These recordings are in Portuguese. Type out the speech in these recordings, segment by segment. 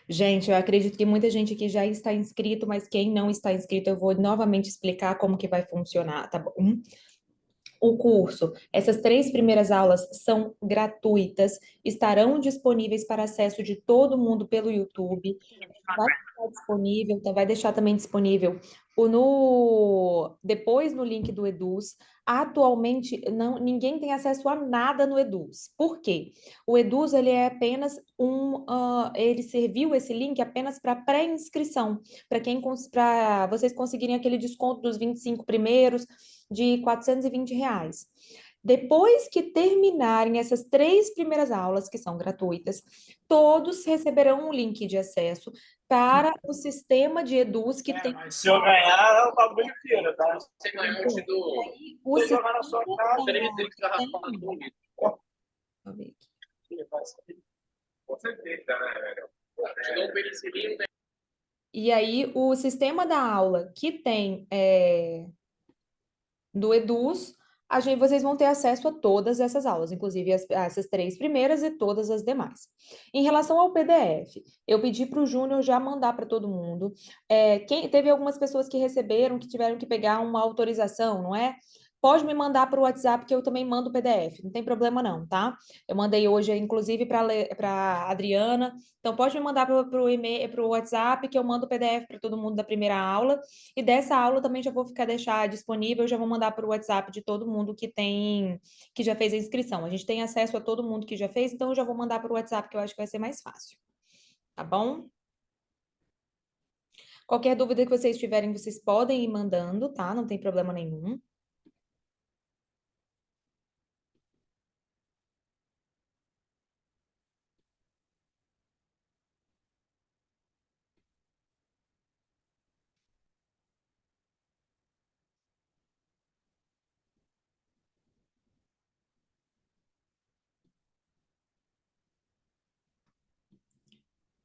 Gente, eu acredito que muita gente aqui já está inscrito, mas quem não está inscrito, eu vou novamente explicar como que vai funcionar, tá bom? O curso, essas três primeiras aulas são gratuitas, estarão disponíveis para acesso de todo mundo pelo YouTube. Vai ficar disponível, então vai deixar também disponível depois no link do Eduz. Atualmente, não, ninguém tem acesso a nada no Eduz. Por quê? O Eduz, ele é apenas ele serviu esse link apenas para pré-inscrição, para vocês conseguirem aquele desconto dos 25 primeiros de R$ 420. Depois que terminarem essas três primeiras aulas, que são gratuitas, todos receberão um link de acesso para o sistema de Eduz que tem. Mas se eu ganhar, é o bagulho inteiro, tá? Você ganhou hoje do. O Se sistema jogar na sua casa, tem. Deixa eu ver aqui. com certeza, né, velho? Te dou um penicilino, né? E aí, o sistema da aula que tem do Eduz, vocês vão ter acesso a todas essas aulas, inclusive essas três primeiras e todas as demais. Em relação ao PDF, eu pedi para o Júnior já mandar para todo mundo. Teve algumas pessoas que receberam, que tiveram que pegar uma autorização, não é? Pode me mandar para o WhatsApp que eu também mando o PDF, não tem problema não, tá? Eu mandei hoje, inclusive, para Adriana. Então, pode me mandar para o e-mail, para o WhatsApp, que eu mando o PDF para todo mundo da primeira aula. E dessa aula também já vou deixar disponível, já vou mandar para o WhatsApp de todo mundo que já fez a inscrição. A gente tem acesso a todo mundo que já fez, então eu já vou mandar para o WhatsApp, que eu acho que vai ser mais fácil. Tá bom? Qualquer dúvida que vocês tiverem, vocês podem ir mandando, tá? Não tem problema nenhum.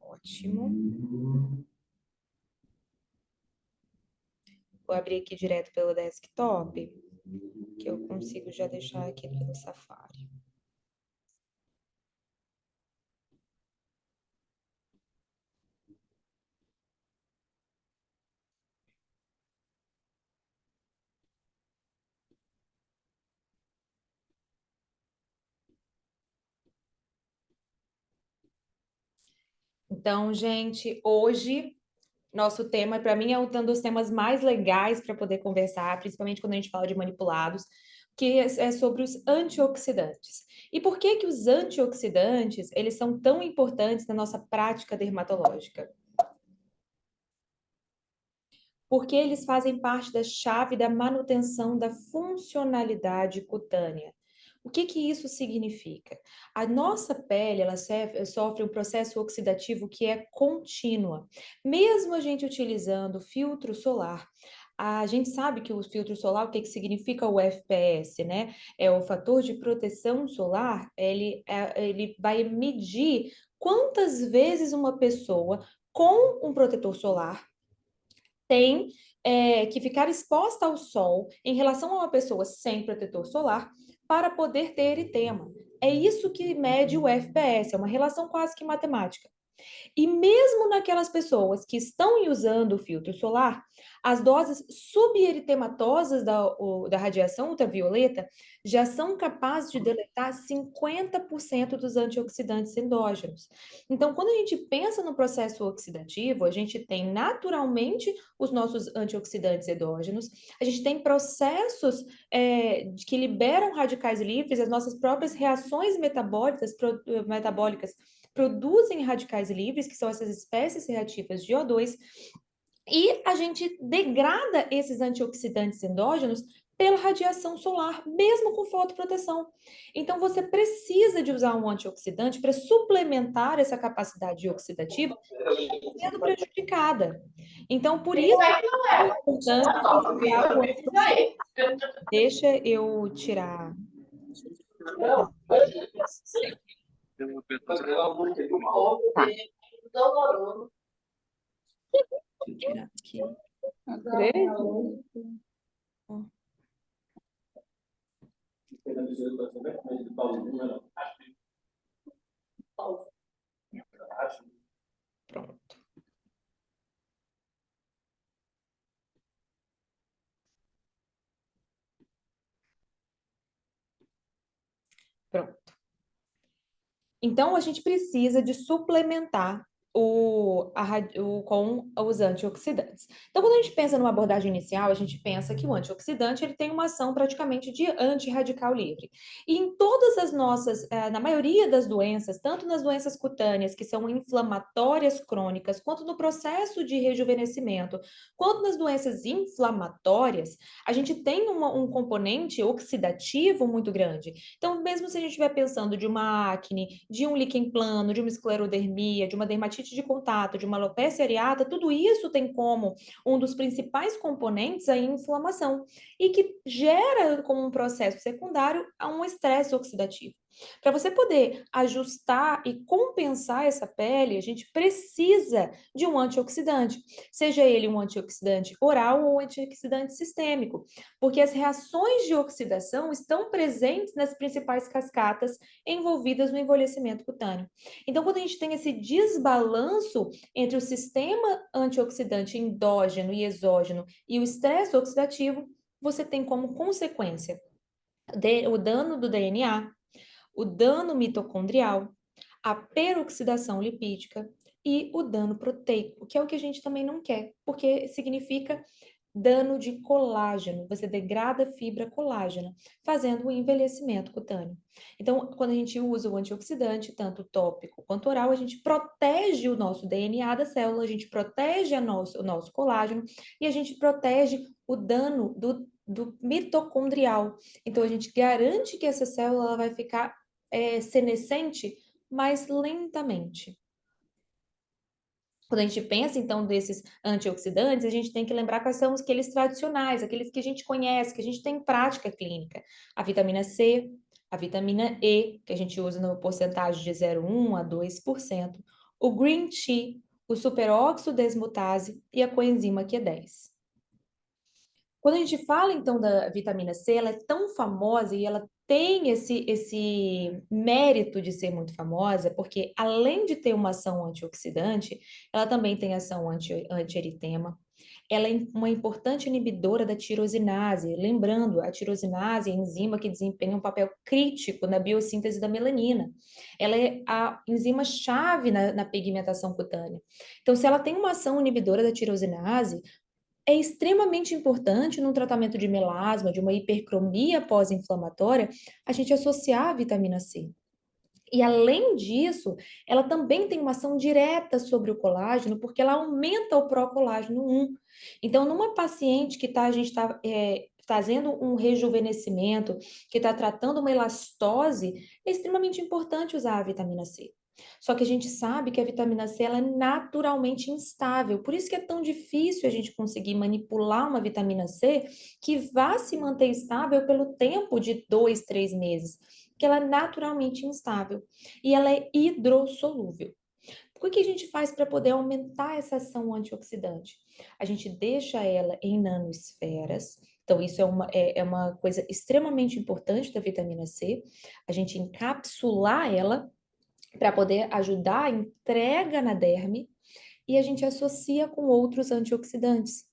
Ótimo. Vou abrir aqui direto pelo desktop, que eu consigo já deixar aqui pelo Safari. Então, gente, hoje nosso tema, para mim, é um dos temas mais legais para poder conversar, principalmente quando a gente fala de manipulados, que é sobre os antioxidantes. E por que que os antioxidantes, eles são tão importantes na nossa prática dermatológica? Porque eles fazem parte da chave da manutenção da funcionalidade cutânea. O que que isso significa? A nossa pele, ela sofre um processo oxidativo que é contínua. Mesmo a gente utilizando filtro solar, a gente sabe que o filtro solar, o que que significa o FPS, né? É o fator de proteção solar, ele vai medir quantas vezes uma pessoa com um protetor solar tem que ficar exposta ao sol em relação a uma pessoa sem protetor solar para poder ter eritema. É isso que mede o FPS, é uma relação quase que matemática. E mesmo naquelas pessoas que estão usando o filtro solar, as doses subieritematosas da radiação ultravioleta já são capazes de deletar 50% dos antioxidantes endógenos. Então, quando a gente pensa no processo oxidativo, a gente tem naturalmente os nossos antioxidantes endógenos, a gente tem processos que liberam radicais livres, as nossas próprias reações metabólicas produzem radicais livres, que são essas espécies reativas de O2, e a gente degrada esses antioxidantes endógenos pela radiação solar, mesmo com fotoproteção. Então, você precisa de usar um antioxidante para suplementar essa capacidade oxidativa sendo prejudicada. Então, por isso é importante usar o antioxidante. Deixa eu tirar. Tirar aqui. Pronto. Pronto. Então, a gente precisa de suplementar com os antioxidantes. Então, quando a gente pensa numa abordagem inicial, a gente pensa que o antioxidante ele tem uma ação praticamente de antirradical livre. E em todas as nossas, na maioria das doenças, tanto nas doenças cutâneas, que são inflamatórias crônicas, quanto no processo de rejuvenescimento, quanto nas doenças inflamatórias, a gente tem um componente oxidativo muito grande. Então, mesmo se a gente estiver pensando de uma acne, de um líquen plano, de uma esclerodermia, de uma dermatite de contato, de uma alopecia areata, tudo isso tem como um dos principais componentes a inflamação e que gera como um processo secundário a um estresse oxidativo. Para você poder ajustar e compensar essa pele, a gente precisa de um antioxidante, seja ele um antioxidante oral ou um antioxidante sistêmico, porque as reações de oxidação estão presentes nas principais cascatas envolvidas no envelhecimento cutâneo. Então, quando a gente tem esse desbalanço entre o sistema antioxidante endógeno e exógeno e o estresse oxidativo, você tem como consequência o dano do DNA, o dano mitocondrial, a peroxidação lipídica e o dano proteico, que é o que a gente também não quer, porque significa dano de colágeno, você degrada a fibra colágena, fazendo o envelhecimento cutâneo. Então, quando a gente usa o antioxidante, tanto tópico quanto oral, a gente protege o nosso DNA da célula, a gente protege o nosso colágeno e a gente protege o dano do mitocondrial. Então, a gente garante que essa célula ela vai ficar senescente mais lentamente. Quando a gente pensa, então, desses antioxidantes, a gente tem que lembrar quais são aqueles tradicionais, aqueles que a gente conhece, que a gente tem prática clínica. A vitamina C, a vitamina E, que a gente usa no porcentagem de 0,1 a 2%, o green tea, o superóxido desmutase e a coenzima Q10. Quando a gente fala, então, da vitamina C, ela é tão famosa e ela tem esse mérito de ser muito famosa, porque além de ter uma ação antioxidante, ela também tem ação antieritema. Ela é uma importante inibidora da tirosinase. Lembrando, a tirosinase é a enzima que desempenha um papel crítico na biossíntese da melanina. Ela é a enzima-chave na pigmentação cutânea. Então, se ela tem uma ação inibidora da tirosinase, é extremamente importante no tratamento de melasma, de uma hipercromia pós-inflamatória, a gente associar a vitamina C. E além disso, ela também tem uma ação direta sobre o colágeno, porque ela aumenta o pró-colágeno 1. Então, numa paciente que a gente está fazendo um rejuvenescimento, que está tratando uma elastose, é extremamente importante usar a vitamina C. Só que a gente sabe que a vitamina C ela é naturalmente instável, por isso que é tão difícil a gente conseguir manipular uma vitamina C que vá se manter estável pelo tempo de 2, 3 meses, porque ela é naturalmente instável e ela é hidrossolúvel. O que a gente faz para poder aumentar essa ação antioxidante? A gente deixa ela em nanosferas. Então, isso é uma coisa extremamente importante da vitamina C. A gente encapsular ela para poder ajudar a entrega na derme e a gente associa com outros antioxidantes.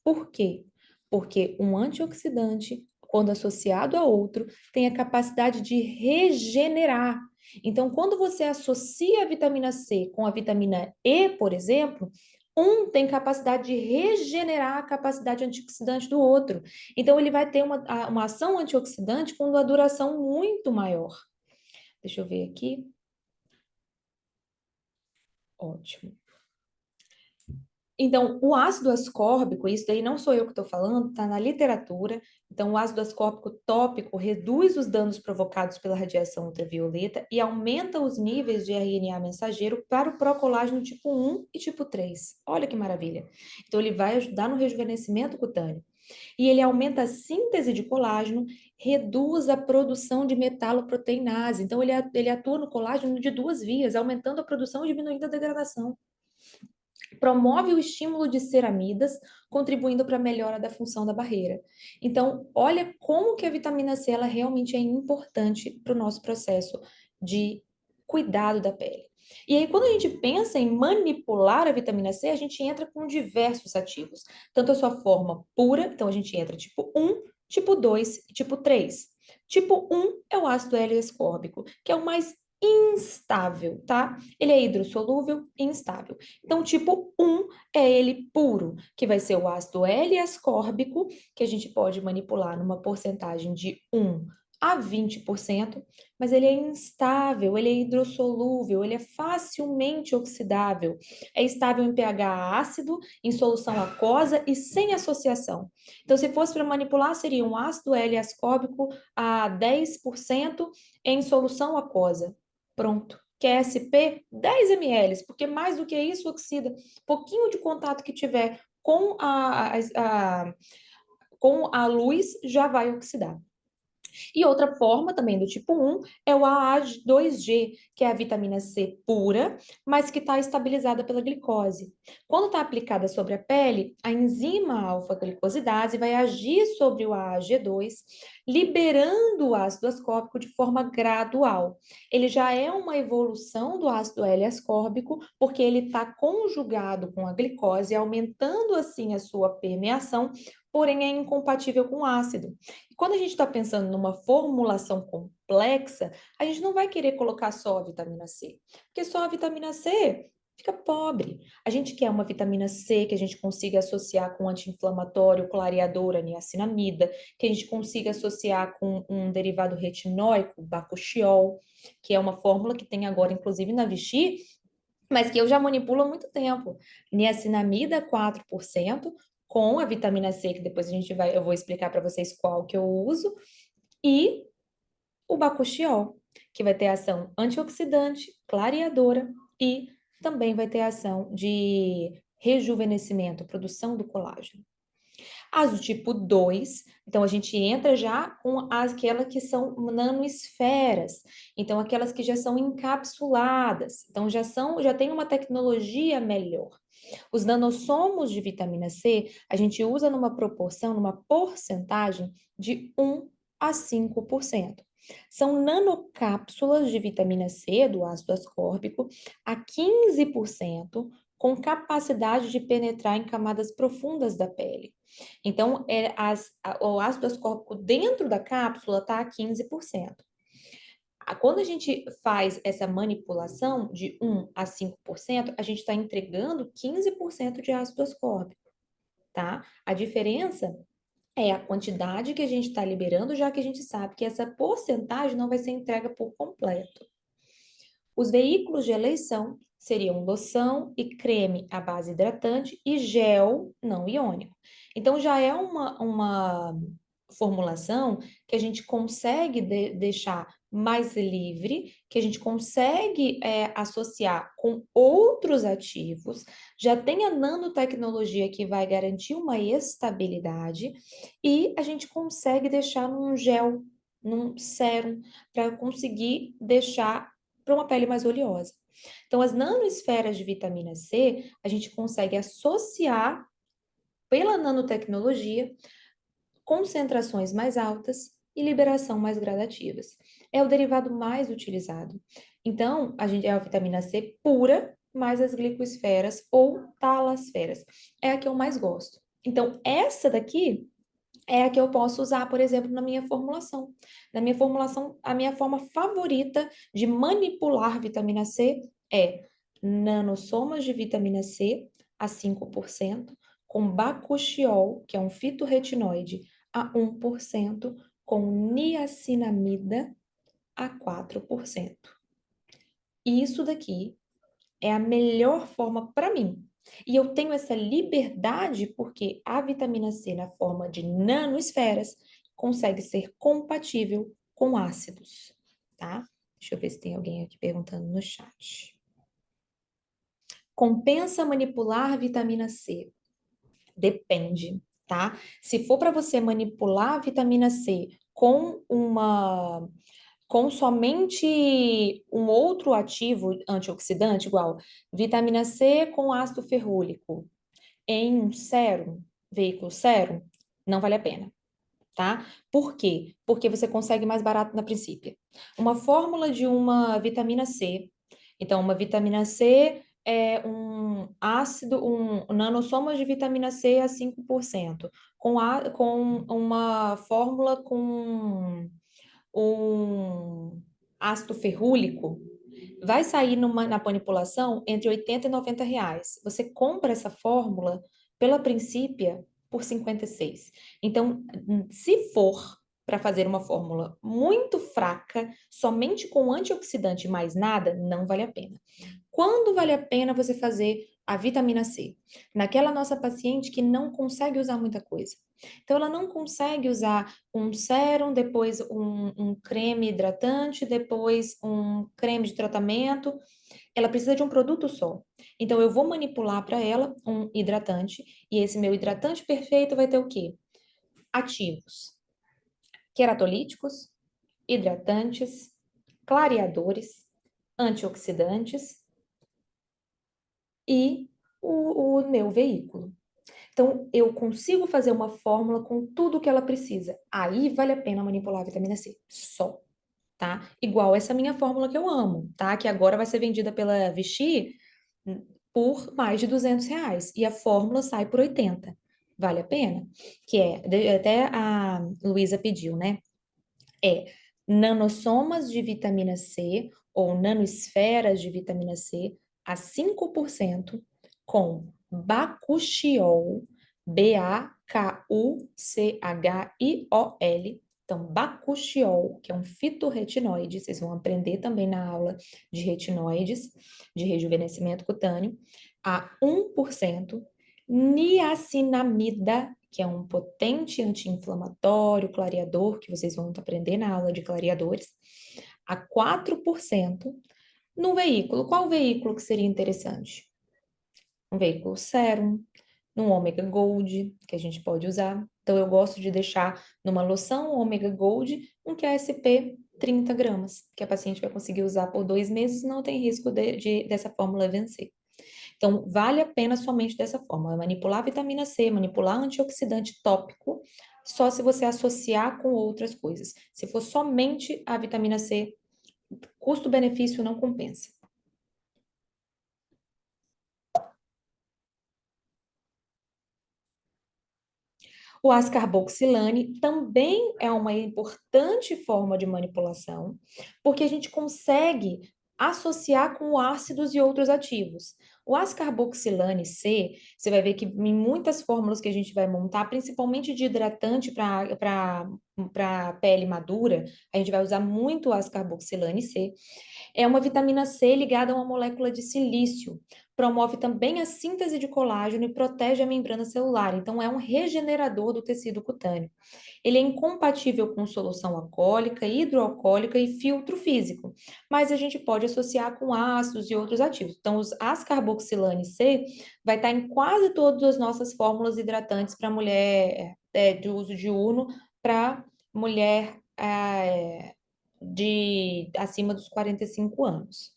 Por quê? Porque um antioxidante, quando associado a outro, tem a capacidade de regenerar. Então, quando você associa a vitamina C com a vitamina E, por exemplo, um tem capacidade de regenerar a capacidade antioxidante do outro. Então, ele vai ter uma ação antioxidante com uma duração muito maior. Deixa eu ver aqui. Ótimo. Então, o ácido ascórbico, isso daí não sou eu que estou falando, está na literatura. Então, o ácido ascórbico tópico reduz os danos provocados pela radiação ultravioleta e aumenta os níveis de RNA mensageiro para o procolágeno tipo 1 e tipo 3. Olha que maravilha. Então, ele vai ajudar no rejuvenescimento cutâneo. E ele aumenta a síntese de colágeno, reduz a produção de metaloproteinase. Então, ele atua no colágeno de duas vias, aumentando a produção e diminuindo a degradação. Promove o estímulo de ceramidas, contribuindo para a melhora da função da barreira. Então, olha como que a vitamina C ela realmente é importante para o nosso processo de cuidado da pele. E aí, quando a gente pensa em manipular a vitamina C, a gente entra com diversos ativos, tanto a sua forma pura, então a gente entra tipo 1, tipo 2 e tipo 3. Tipo 1 é o ácido L-ascórbico, que é o mais instável, tá? Ele é hidrossolúvel e instável. Então, tipo 1 é ele puro, que vai ser o ácido L-ascórbico, que a gente pode manipular numa porcentagem de 1 a 20%, mas ele é instável, ele é hidrossolúvel, ele é facilmente oxidável, é estável em pH ácido, em solução aquosa e sem associação. Então, se fosse para manipular, seria um ácido L-ascórbico a 10% em solução aquosa. Pronto. QSP, 10 ml, porque mais do que isso oxida. Pouquinho de contato que tiver com a luz já vai oxidar. E outra forma também do tipo 1 é o AA2G, que é a vitamina C pura, mas que está estabilizada pela glicose. Quando está aplicada sobre a pele, a enzima alfa-glicosidase vai agir sobre o AAG2, liberando o ácido ascórbico de forma gradual. Ele já é uma evolução do ácido L-ascórbico, porque ele está conjugado com a glicose, aumentando assim a sua permeação, porém é incompatível com ácido. E quando a gente está pensando numa formulação complexa, a gente não vai querer colocar só a vitamina C, porque só a vitamina C fica pobre. A gente quer uma vitamina C que a gente consiga associar com anti-inflamatório, clareador, a niacinamida, que a gente consiga associar com um derivado retinóico, bacuchiol, que é uma fórmula que tem agora, inclusive, na Vichy, mas que eu já manipulo há muito tempo. Niacinamida 4%, com a vitamina C, que depois eu vou explicar para vocês qual que eu uso, e o bacuchiol, que vai ter ação antioxidante, clareadora e também vai ter ação de rejuvenescimento, produção do colágeno. As do tipo 2, então a gente entra já com aquelas que são nanoesferas, então aquelas que já são encapsuladas, então já tem uma tecnologia melhor. Os nanossomos de vitamina C, a gente usa numa proporção, numa porcentagem de 1 a 5%. São nanocápsulas de vitamina C, do ácido ascórbico, a 15%, com capacidade de penetrar em camadas profundas da pele. Então, o ácido ascórbico dentro da cápsula está a 15%. Quando a gente faz essa manipulação de 1 a 5%, a gente está entregando 15% de ácido ascórbico, tá? A diferença é a quantidade que a gente está liberando, já que a gente sabe que essa porcentagem não vai ser entregue por completo. Os veículos de eleição seriam loção e creme à base hidratante e gel não iônico. Então, já é uma formulação que a gente consegue deixar mais livre, que a gente consegue associar com outros ativos, já tem a nanotecnologia que vai garantir uma estabilidade e a gente consegue deixar num gel, num sérum, para conseguir deixar para uma pele mais oleosa. Então, as nanoesferas de vitamina C, a gente consegue associar pela nanotecnologia concentrações mais altas e liberação mais gradativas. É o derivado mais utilizado. Então, a gente é a vitamina C pura, mais as glicoesferas ou talasferas. É a que eu mais gosto. Então, essa daqui é a que eu posso usar, por exemplo, na minha formulação. Na minha formulação, a minha forma favorita de manipular vitamina C é nanossomas de vitamina C a 5%, com bacuchiol, que é um fitorretinoide, a 1%, com niacinamida a 4%. Isso daqui é a melhor forma para mim. E eu tenho essa liberdade porque a vitamina C, na forma de nanoesferas, consegue ser compatível com ácidos, tá? Deixa eu ver se tem alguém aqui perguntando no chat. Compensa manipular vitamina C? Depende, tá? Se for para você manipular a vitamina C com somente um outro ativo antioxidante, igual vitamina C com ácido ferrúlico, em um sérum, veículo sérum, não vale a pena, tá? Por quê? Porque você consegue mais barato na princípio. Uma fórmula de uma vitamina C, então uma vitamina C é um nanossoma de vitamina C a 5%, com uma fórmula com um ácido ferrúlico, vai sair na manipulação entre 80 e 90 reais. Você compra essa fórmula pela Princípia por 56. Então, se for para fazer uma fórmula muito fraca, somente com antioxidante e mais nada, não vale a pena. Quando vale a pena você fazer a vitamina C? Naquela nossa paciente que não consegue usar muita coisa. Então, ela não consegue usar um sérum, depois um creme hidratante, depois um creme de tratamento. Ela precisa de um produto só. Então, eu vou manipular para ela um hidratante, e esse meu hidratante perfeito vai ter o quê? Ativos, queratolíticos, hidratantes, clareadores, antioxidantes e o meu veículo. Então, eu consigo fazer uma fórmula com tudo que ela precisa. Aí vale a pena manipular a vitamina C, só, tá? Igual essa minha fórmula que eu amo, tá? Que agora vai ser vendida pela Vichy por mais de 200 reais. E a fórmula sai por 80. Vale a pena? Que até a Luísa pediu, né? É nanossomas de vitamina C ou nanosferas de vitamina C a 5% com bacuchiol, Bakuchiol. Então, bacuchiol, que é um fitorretinoide, vocês vão aprender também na aula de retinoides, de rejuvenescimento cutâneo, a 1%, niacinamida, que é um potente anti-inflamatório, clareador, que vocês vão aprender na aula de clareadores, a 4% no veículo. Qual veículo que seria interessante? Um veículo sérum, num ômega gold, que a gente pode usar. Então, eu gosto de deixar numa loção ômega gold um QSP 30 gramas, que a paciente vai conseguir usar por 2 meses e não tem risco dessa fórmula vencer. Então, vale a pena somente dessa forma, manipular a vitamina C, manipular antioxidante tópico, só se você associar com outras coisas. Se for somente a vitamina C, custo-benefício não compensa. O ascarboxilane também é uma importante forma de manipulação, porque a gente consegue associar com ácidos e outros ativos. O ascarboxilane C, você vai ver que em muitas fórmulas que a gente vai montar, principalmente de hidratante para pele madura, a gente vai usar muito o ascarboxilane C. É uma vitamina C ligada a uma molécula de silício. Promove também a síntese de colágeno e protege a membrana celular. Então, é um regenerador do tecido cutâneo. Ele é incompatível com solução alcoólica, hidroalcoólica e filtro físico, mas a gente pode associar com ácidos e outros ativos. Então, os ascarboxilane C vai estar em quase todas as nossas fórmulas hidratantes para mulher de uso diurno, para mulher de acima dos 45 anos.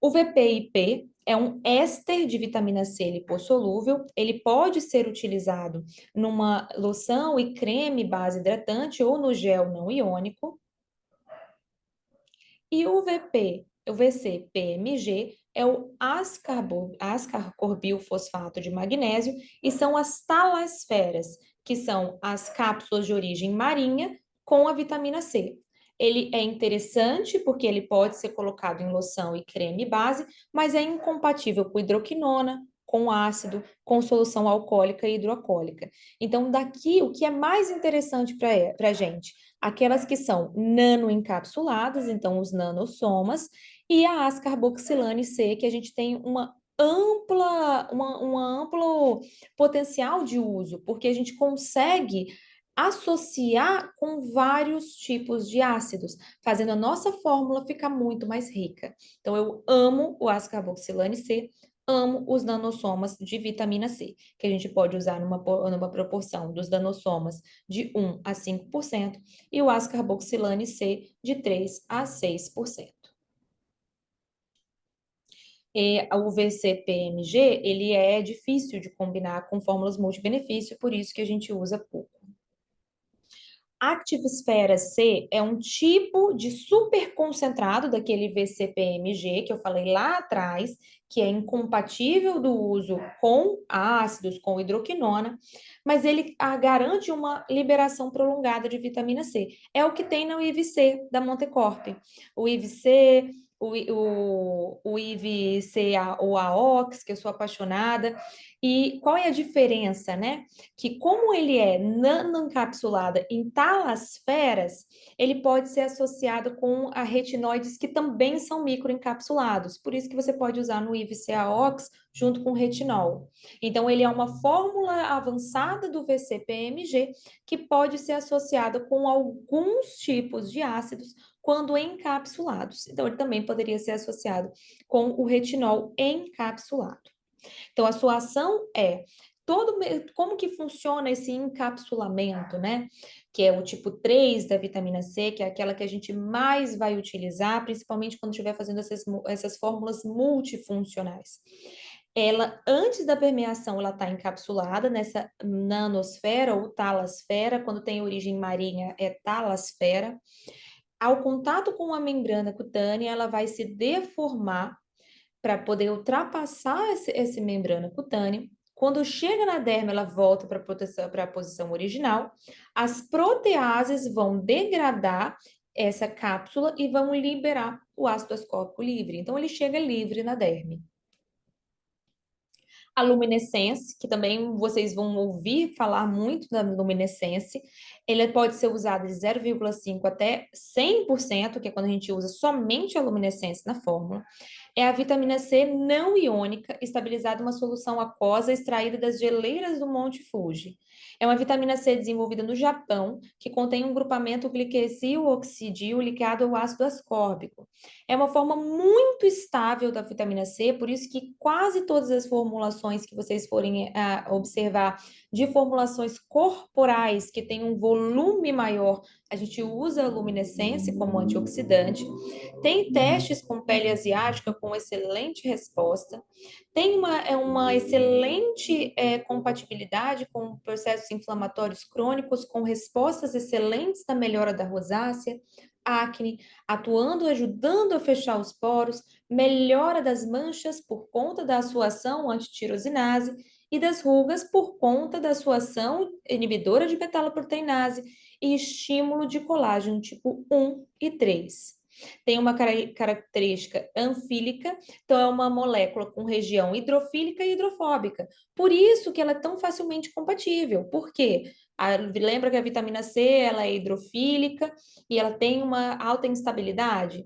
O VPIP é um éster de vitamina C lipossolúvel. Ele pode ser utilizado numa loção e creme base hidratante ou no gel não iônico. E o VC-PMG é o ascarborbilfosfato de magnésio e são as talasferas, que são as cápsulas de origem marinha com a vitamina C. Ele é interessante porque ele pode ser colocado em loção e creme base, mas é incompatível com hidroquinona, com ácido, com solução alcoólica e hidroalcoólica. Então, daqui, o que é mais interessante para a gente? Aquelas que são nanoencapsuladas, então os nanossomas, e a ascarboxilane C, que a gente tem um amplo potencial de uso, porque a gente consegue associar com vários tipos de ácidos, fazendo a nossa fórmula ficar muito mais rica. Então, eu amo o ascarboxilane C, amo os nanossomas de vitamina C, que a gente pode usar numa proporção dos nanossomas de 1 a 5% e o ascarboxilane C de 3 a 6%. O VCPMG, ele é difícil de combinar com fórmulas multibenefício, por isso que a gente usa pouco. Active Esfera C é um tipo de superconcentrado daquele VCPMG que eu falei lá atrás, que é incompatível do uso com ácidos, com hidroquinona, mas ele garante uma liberação prolongada de vitamina C. É o que tem no IV-C da Montecorp. O IV-C, o IV-C, o AOX, que eu sou apaixonada. E qual é a diferença, né? Que como ele é nanoencapsulado em talasferas, ele pode ser associado com a retinóides que também são microencapsulados. Por isso que você pode usar no IVCA-OX junto com retinol. Então, ele é uma fórmula avançada do VCPMG que pode ser associada com alguns tipos de ácidos quando encapsulados. Então, ele também poderia ser associado com o retinol encapsulado. Então, a sua ação é como que funciona esse encapsulamento, né? Que é o tipo 3 da vitamina C, que é aquela que a gente mais vai utilizar, principalmente quando estiver fazendo essas fórmulas multifuncionais. Ela, antes da permeação, ela está encapsulada nessa nanosfera ou talasfera, quando tem origem marinha é talasfera. Ao contato com a membrana cutânea, ela vai se deformar para poder ultrapassar essa membrana cutânea. Quando chega na derma, ela volta para a posição original. As proteases vão degradar essa cápsula e vão liberar o ácido ascórbico livre. Então, ele chega livre na derme. A luminescência, que também vocês vão ouvir falar muito da luminescência, ele pode ser usado de 0,5 até 100%, que é quando a gente usa somente a luminescência na fórmula. É a vitamina C não iônica, estabilizada em uma solução aquosa extraída das geleiras do Monte Fuji. É uma vitamina C desenvolvida no Japão, que contém um grupamento glicesil-oxidil ligado ao ácido ascórbico. É uma forma muito estável da vitamina C, por isso que quase todas as formulações que vocês forem observar de formulações corporais que têm um volume maior, a gente usa a luminescência como antioxidante. Tem testes com pele asiática com excelente resposta. Tem uma excelente compatibilidade com processos inflamatórios crônicos, com respostas excelentes na melhora da rosácea, acne, atuando, ajudando a fechar os poros, melhora das manchas por conta da sua ação antitirosinase e das rugas por conta da sua ação inibidora de betalaproteinase e estímulo de colágeno tipo 1 e 3. Tem uma característica anfílica, então é uma molécula com região hidrofílica e hidrofóbica. Por isso que ela é tão facilmente compatível. Por quê? Lembra que a vitamina C ela é hidrofílica e ela tem uma alta instabilidade?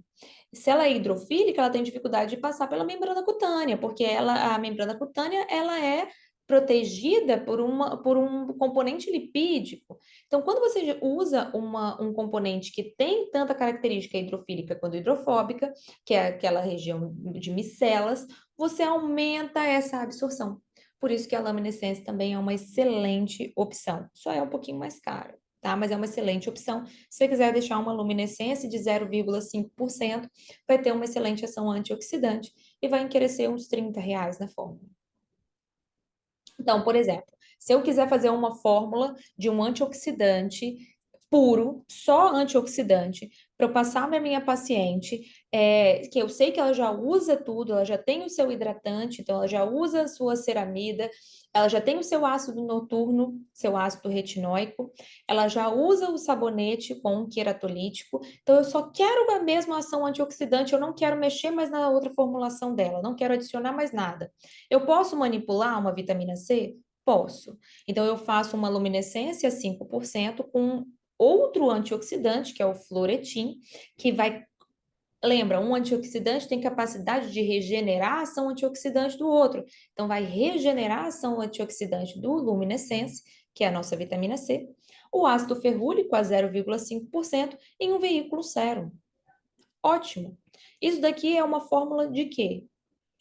Se ela é hidrofílica, ela tem dificuldade de passar pela membrana cutânea, porque a membrana cutânea ela é protegida por um componente lipídico. Então, quando você usa um componente que tem tanta característica hidrofílica quanto hidrofóbica, que é aquela região de micelas, você aumenta essa absorção. Por isso que a luminescência também é uma excelente opção. Só é um pouquinho mais caro, tá? Mas é uma excelente opção. Se você quiser deixar uma luminescência de 0,5%, vai ter uma excelente ação antioxidante e vai encarecer uns R$ 30 na fórmula. Então, por exemplo, se eu quiser fazer uma fórmula de um antioxidante puro, só antioxidante, para eu passar para minha paciente, que eu sei que ela já usa tudo, ela já tem o seu hidratante, então ela já usa a sua ceramida, ela já tem o seu ácido noturno, seu ácido retinóico, ela já usa o sabonete com queratolítico, então eu só quero a mesma ação antioxidante, eu não quero mexer mais na outra formulação dela, não quero adicionar mais nada. Eu posso manipular uma vitamina C? Posso. Então, eu faço uma luminescência 5% com outro antioxidante, que é o fluoretin, que vai. Lembra, um antioxidante tem capacidade de regenerar a ação antioxidante do outro. Então, vai regenerar a ação antioxidante do luminescência, que é a nossa vitamina C, o ácido ferrúlico a 0,5% em um veículo sérum. Ótimo. Isso daqui é uma fórmula de quê?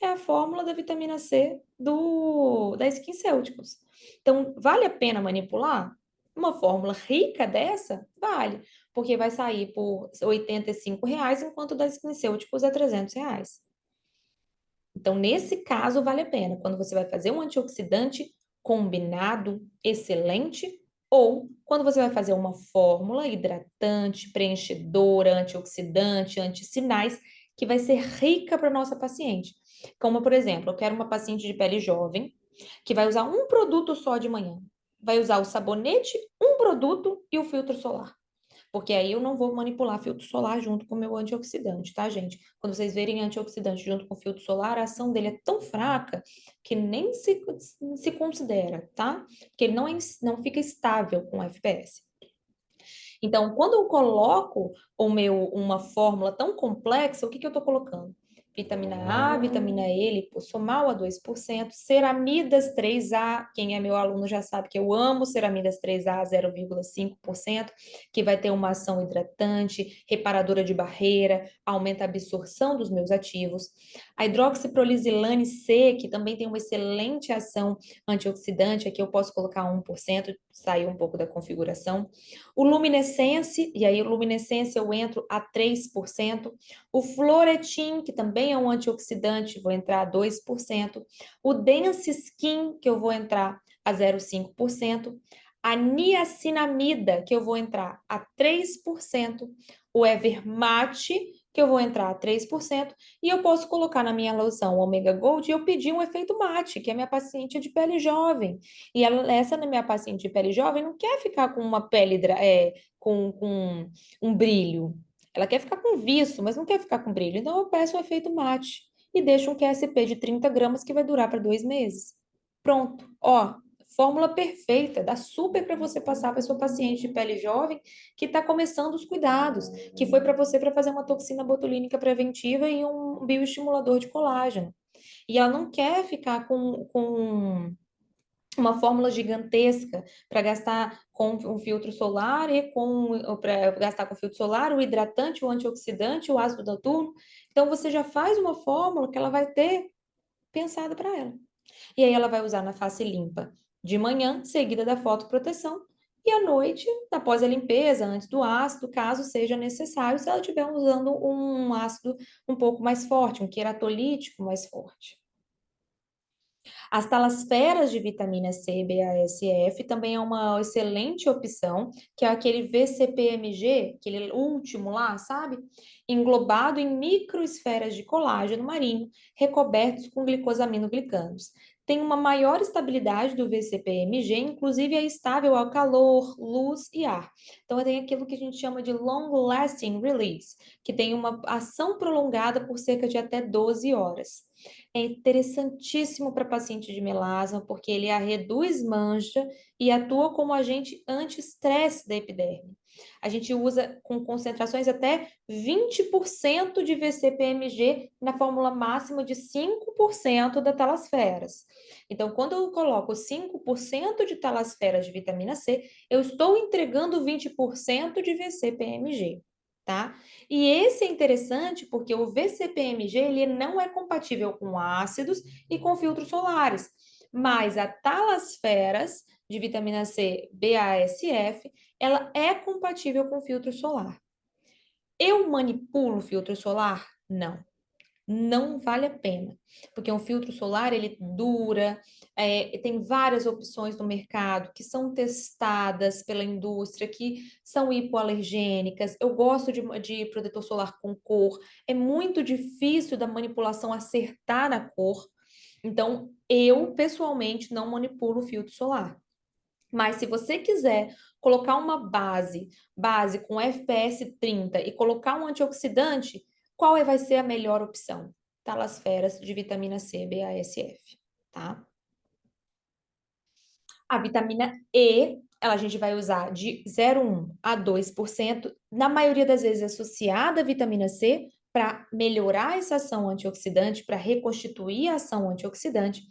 É a fórmula da vitamina C da SkinCeuticals. Então, vale a pena manipular? Uma fórmula rica dessa? Vale, porque vai sair por R$ 85, enquanto da SkinCeuticals é R$ 300. Então, nesse caso, vale a pena. Quando você vai fazer um antioxidante combinado excelente, ou quando você vai fazer uma fórmula hidratante, preenchedora, antioxidante, antissinais, que vai ser rica para nossa paciente. Como, por exemplo, eu quero uma paciente de pele jovem que vai usar um produto só de manhã. Vai usar o sabonete, um produto e o filtro solar. Porque aí eu não vou manipular filtro solar junto com o meu antioxidante, tá, gente? Quando vocês verem antioxidante junto com filtro solar, a ação dele é tão fraca que nem se considera, tá? Porque ele não fica estável com FPS. Então, quando eu coloco uma fórmula tão complexa, o que eu estou colocando? Vitamina A, vitamina E, lipossomal a 2%, ceramidas 3A, quem é meu aluno já sabe que eu amo ceramidas 3A 0,5%, que vai ter uma ação hidratante, reparadora de barreira, aumenta a absorção dos meus ativos. A hidroxiprolizilane C, que também tem uma excelente ação antioxidante, aqui eu posso colocar 1%, sair um pouco da configuração. O luminescence, e aí o luminescence eu entro a 3%. O fluoretin, que também é um antioxidante, vou entrar a 2%. O dense skin, que eu vou entrar a 0,5%. A niacinamida, que eu vou entrar a 3%. O Evermate, que eu vou entrar a 3%. E eu posso colocar na minha loção Omega Gold e eu pedir um efeito mate, que é minha paciente de pele jovem. E essa minha paciente de pele jovem não quer ficar com uma pele com um brilho. Ela quer ficar com viço, mas não quer ficar com brilho. Então eu peço um efeito mate e deixo um QSP de 30 gramas que vai durar para 2 meses. Pronto. Ó, fórmula perfeita. Dá super para você passar para sua paciente de pele jovem que está começando os cuidados, que foi para você para fazer uma toxina botulínica preventiva e um bioestimulador de colágeno. E ela não quer ficar com uma fórmula gigantesca para gastar com um filtro solar para gastar com filtro solar, o hidratante, o antioxidante, o ácido noturno. Então você já faz uma fórmula que ela vai ter pensado para ela. E aí ela vai usar na face limpa de manhã, seguida da fotoproteção, e à noite, após a limpeza, antes do ácido, caso seja necessário, se ela estiver usando um ácido um pouco mais forte, um queratolítico mais forte. As talasferas de vitamina C, BASF, também é uma excelente opção, que é aquele VCPMG, aquele último lá, sabe? Englobado em microesferas de colágeno marinho, recobertos com glicosaminoglicanos. Tem uma maior estabilidade do VCPMG, inclusive é estável ao calor, luz e ar. Então, tem aquilo que a gente chama de long lasting release, que tem uma ação prolongada por cerca de até 12 horas. É interessantíssimo para paciente de melasma, porque ele reduz mancha e atua como agente anti-estresse da epiderme. A gente usa com concentrações até 20% de VCPMG na fórmula máxima de 5% da talasferas. Então, quando eu coloco 5% de talasferas de vitamina C, eu estou entregando 20% de VCPMG, tá? E esse é interessante porque o VCPMG ele não é compatível com ácidos e com filtros solares, mas a talasferas de vitamina C BASF, ela é compatível com filtro solar. Eu manipulo o filtro solar? Não. Não vale a pena, porque um filtro solar ele dura, tem várias opções no mercado que são testadas pela indústria, que são hipoalergênicas. Eu gosto de protetor solar com cor, é muito difícil da manipulação acertar na cor, então eu pessoalmente não manipulo o filtro solar. Mas se você quiser colocar uma base com FPS 30 e colocar um antioxidante, qual vai ser a melhor opção? Talasferas de vitamina C, BASF, tá? A vitamina E, a gente vai usar de 0,1 a 2%, na maioria das vezes associada à vitamina C, para melhorar essa ação antioxidante, para reconstituir a ação antioxidante.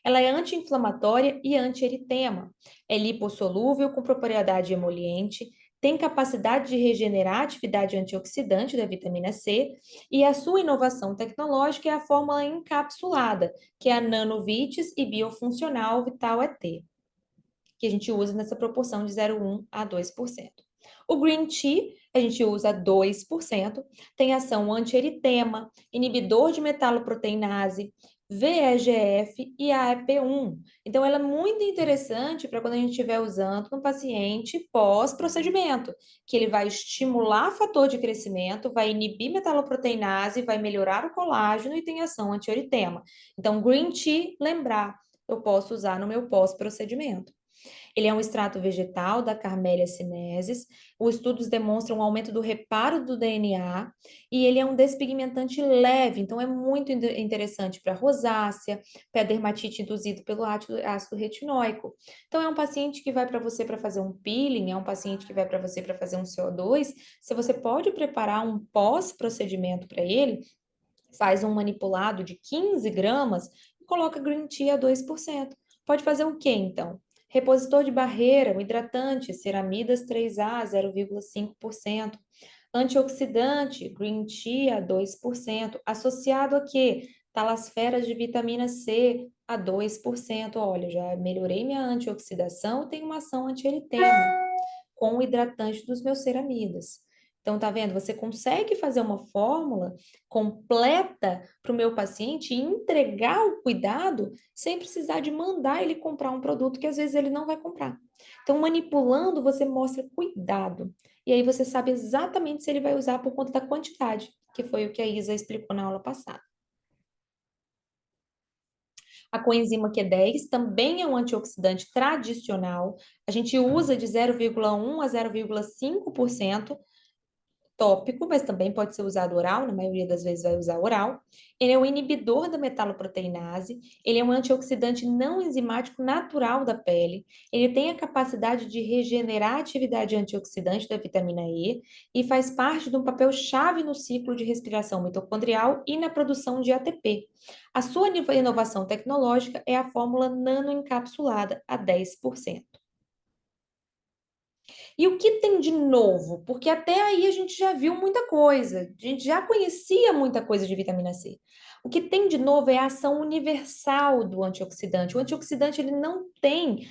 Ela é anti-inflamatória e anti-eritema. É lipossolúvel com propriedade emoliente, tem capacidade de regenerar a atividade antioxidante da vitamina C e a sua inovação tecnológica é a fórmula encapsulada, que é a Nanovites e Biofuncional Vital ET, que a gente usa nessa proporção de 0,1 a 2%. O green tea, a gente usa 2%, tem ação anti-eritema, inibidor de metaloproteinase, VEGF e AEP1. Então, ela é muito interessante para quando a gente estiver usando no paciente pós-procedimento, que ele vai estimular fator de crescimento, vai inibir metaloproteinase, vai melhorar o colágeno e tem ação antieritema. Então, green tea, lembrar, eu posso usar no meu pós-procedimento. Ele é um extrato vegetal da Camellia sinensis. Os estudos demonstram um aumento do reparo do DNA e ele é um despigmentante leve, então é muito interessante para rosácea, para dermatite induzida pelo ácido retinóico. Então é um paciente que vai para você para fazer um peeling, é um paciente que vai para você para fazer um CO2. Se você pode preparar um pós-procedimento para ele, faz um manipulado de 15 gramas e coloca green tea a 2%. Pode fazer o quê, então? Repositor de barreira, um hidratante, ceramidas 3A, 0,5%. Antioxidante, green tea a 2%. Associado a quê? Talasferas de vitamina C a 2%. Olha, já melhorei minha antioxidação, tenho uma ação antieritema com o hidratante dos meus ceramidas. Então, tá vendo? Você consegue fazer uma fórmula completa para o meu paciente e entregar o cuidado sem precisar de mandar ele comprar um produto que às vezes ele não vai comprar. Então, manipulando, você mostra cuidado. E aí você sabe exatamente se ele vai usar por conta da quantidade, que foi o que a Isa explicou na aula passada. A coenzima Q10 também é um antioxidante tradicional. A gente usa de 0,1 a 0,5% tópico, mas também pode ser usado oral, na maioria das vezes vai usar oral. Ele é um inibidor da metaloproteinase, ele é um antioxidante não enzimático natural da pele, ele tem a capacidade de regenerar a atividade antioxidante da vitamina E e faz parte de um papel chave no ciclo de respiração mitocondrial e na produção de ATP. A sua inovação tecnológica é a fórmula nanoencapsulada a 10%. E o que tem de novo? Porque até aí a gente já viu muita coisa, a gente já conhecia muita coisa de vitamina C. O que tem de novo é a ação universal do antioxidante. O antioxidante ele não tem,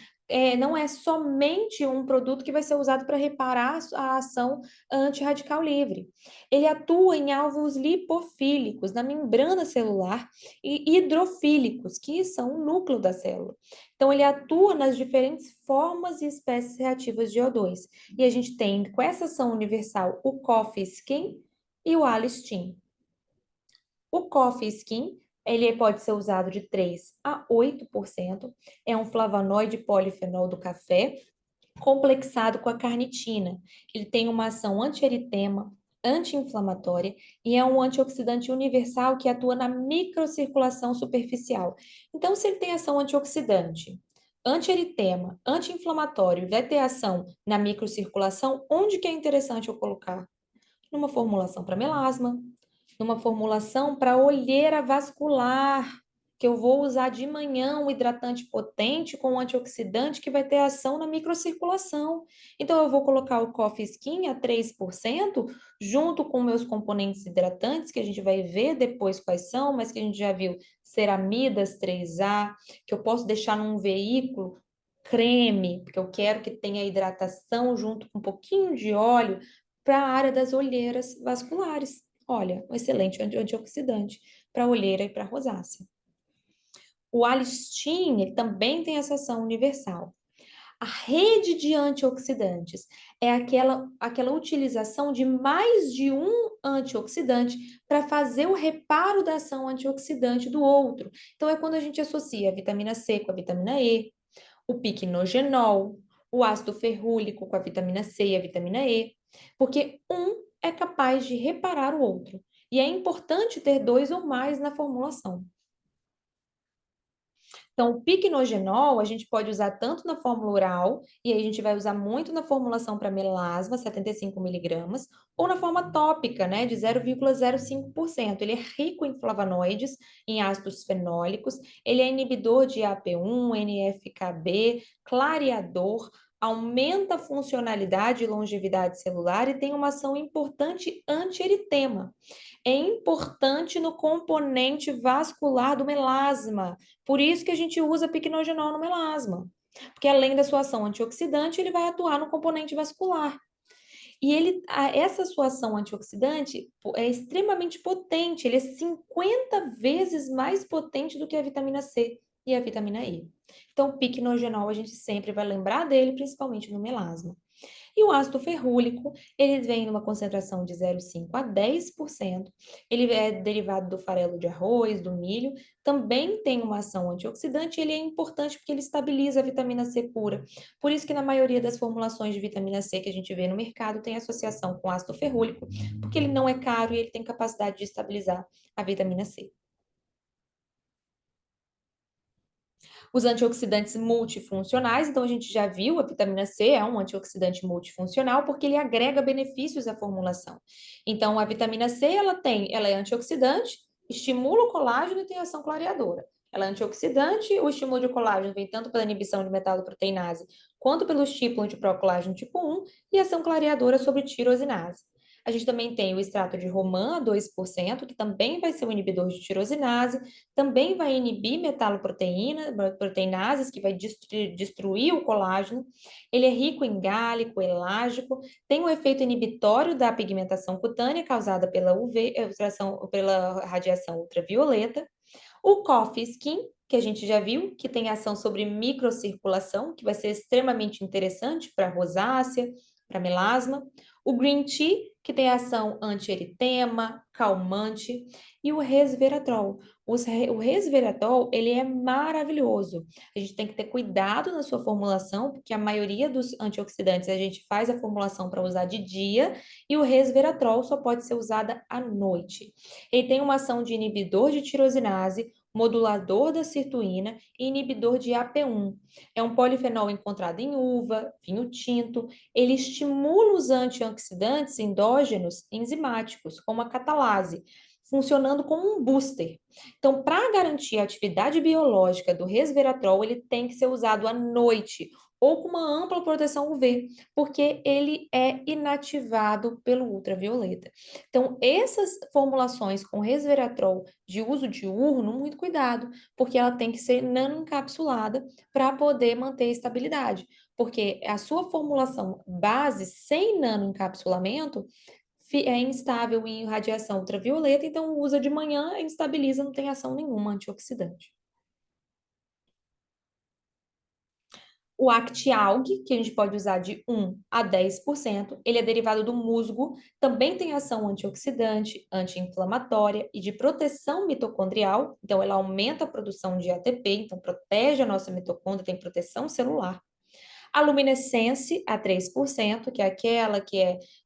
não é somente um produto que vai ser usado para reparar a ação antirradical livre. Ele atua em alvos lipofílicos, na membrana celular, e hidrofílicos, que são o núcleo da célula. Então, ele atua nas diferentes formas e espécies reativas de O2. E a gente tem, com essa ação universal, o Coffee Skin e o Alistin. O Coffee Skin, ele pode ser usado de 3 a 8%, é um flavonoide polifenol do café, complexado com a carnitina. Ele tem uma ação antieritema, anti-inflamatória e é um antioxidante universal que atua na microcirculação superficial. Então, se ele tem ação antioxidante, antieritema, anti-inflamatório e vai ter ação na microcirculação, onde que é interessante eu colocar? Numa formulação para melasma, numa formulação para olheira vascular, que eu vou usar de manhã um hidratante potente com um antioxidante que vai ter ação na microcirculação. Então, eu vou colocar o Coffee Skin a 3%, junto com meus componentes hidratantes, que a gente vai ver depois quais são, mas que a gente já viu, ceramidas 3A, que eu posso deixar num veículo creme, porque eu quero que tenha hidratação junto com um pouquinho de óleo para a área das olheiras vasculares. Olha, um excelente antioxidante para olheira e para rosácea. O alistin, ele também tem essa ação universal. A rede de antioxidantes é aquela utilização de mais de um antioxidante para fazer o reparo da ação antioxidante do outro. Então, é quando a gente associa a vitamina C com a vitamina E, o piquenogenol, o ácido ferrúlico com a vitamina C e a vitamina E, porque um é capaz de reparar o outro. E é importante ter dois ou mais na formulação. Então, o piquenogenol a gente pode usar tanto na fórmula oral, e aí a gente vai usar muito na formulação para melasma, 75 miligramas, ou na forma tópica, né, de 0,05%. Ele é rico em flavonoides, em ácidos fenólicos, ele é inibidor de AP1, NF-κB, clareador, aumenta a funcionalidade e longevidade celular e tem uma ação importante anti-eritema. É importante no componente vascular do melasma. Por isso que a gente usa piquenogenol no melasma. Porque além da sua ação antioxidante, ele vai atuar no componente vascular. Essa sua ação antioxidante é extremamente potente, ele é 50 vezes mais potente do que a vitamina C e a vitamina E. Então, o piquenogenol a gente sempre vai lembrar dele, principalmente no melasma. E o ácido ferrúlico, ele vem numa concentração de 0,5 a 10%. Ele é derivado do farelo de arroz, do milho, também tem uma ação antioxidante, e ele é importante porque ele estabiliza a vitamina C pura. Por isso que na maioria das formulações de vitamina C que a gente vê no mercado tem associação com ácido ferrúlico, porque ele não é caro e ele tem capacidade de estabilizar a vitamina C. Os antioxidantes multifuncionais, então a gente já viu, a vitamina C é um antioxidante multifuncional porque ele agrega benefícios à formulação. Então, a vitamina C, ela é antioxidante, estimula o colágeno e tem ação clareadora. Ela é antioxidante, o estímulo de colágeno vem tanto pela inibição de metaloproteinase quanto pelo estímulo de procolágeno tipo 1 e ação clareadora sobre tirosinase. A gente também tem o extrato de romã, 2%, que também vai ser um inibidor de tirosinase, também vai inibir proteinase, que vai destruir o colágeno. Ele é rico em gálico, elágico, tem um efeito inibitório da pigmentação cutânea causada pela pela radiação ultravioleta. O Coffee Skin, que a gente já viu, que tem ação sobre microcirculação, que vai ser extremamente interessante para rosácea, para melasma. O Green Tea, que tem ação anti-eritema, calmante. E o resveratrol. O resveratrol, ele é maravilhoso. A gente tem que ter cuidado na sua formulação, porque a maioria dos antioxidantes a gente faz a formulação para usar de dia, e o resveratrol só pode ser usada à noite. Ele tem uma ação de inibidor de tirosinase, modulador da sirtuína e inibidor de AP1. É um polifenol encontrado em uva, vinho tinto. Ele estimula os antioxidantes endógenos enzimáticos, como a catalase, funcionando como um booster. Então, para garantir a atividade biológica do resveratrol, ele tem que ser usado à noite ou com uma ampla proteção UV, porque ele é inativado pelo ultravioleta. Então, essas formulações com resveratrol de uso diurno, muito cuidado, porque ela tem que ser nanoencapsulada para poder manter a estabilidade, porque a sua formulação base sem nanoencapsulamento é instável em radiação ultravioleta, então usa de manhã, instabiliza, não tem ação nenhuma antioxidante. O Actialg, que a gente pode usar de 1 a 10%, ele é derivado do musgo, também tem ação antioxidante, anti-inflamatória e de proteção mitocondrial, então ela aumenta a produção de ATP, então protege a nossa mitocôndria, tem proteção celular. A luminescência a 3%, que é aquela que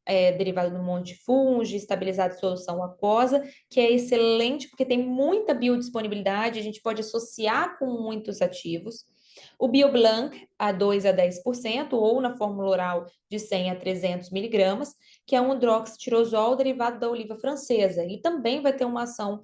é derivada do monte fungi, estabilizada em solução aquosa, que é excelente porque tem muita biodisponibilidade, a gente pode associar com muitos ativos. O BioBlanc a 2 a 10%, ou na fórmula oral de 100 a 300 miligramas, que é um hidroxitirosol derivado da oliva francesa. Ele também vai ter uma ação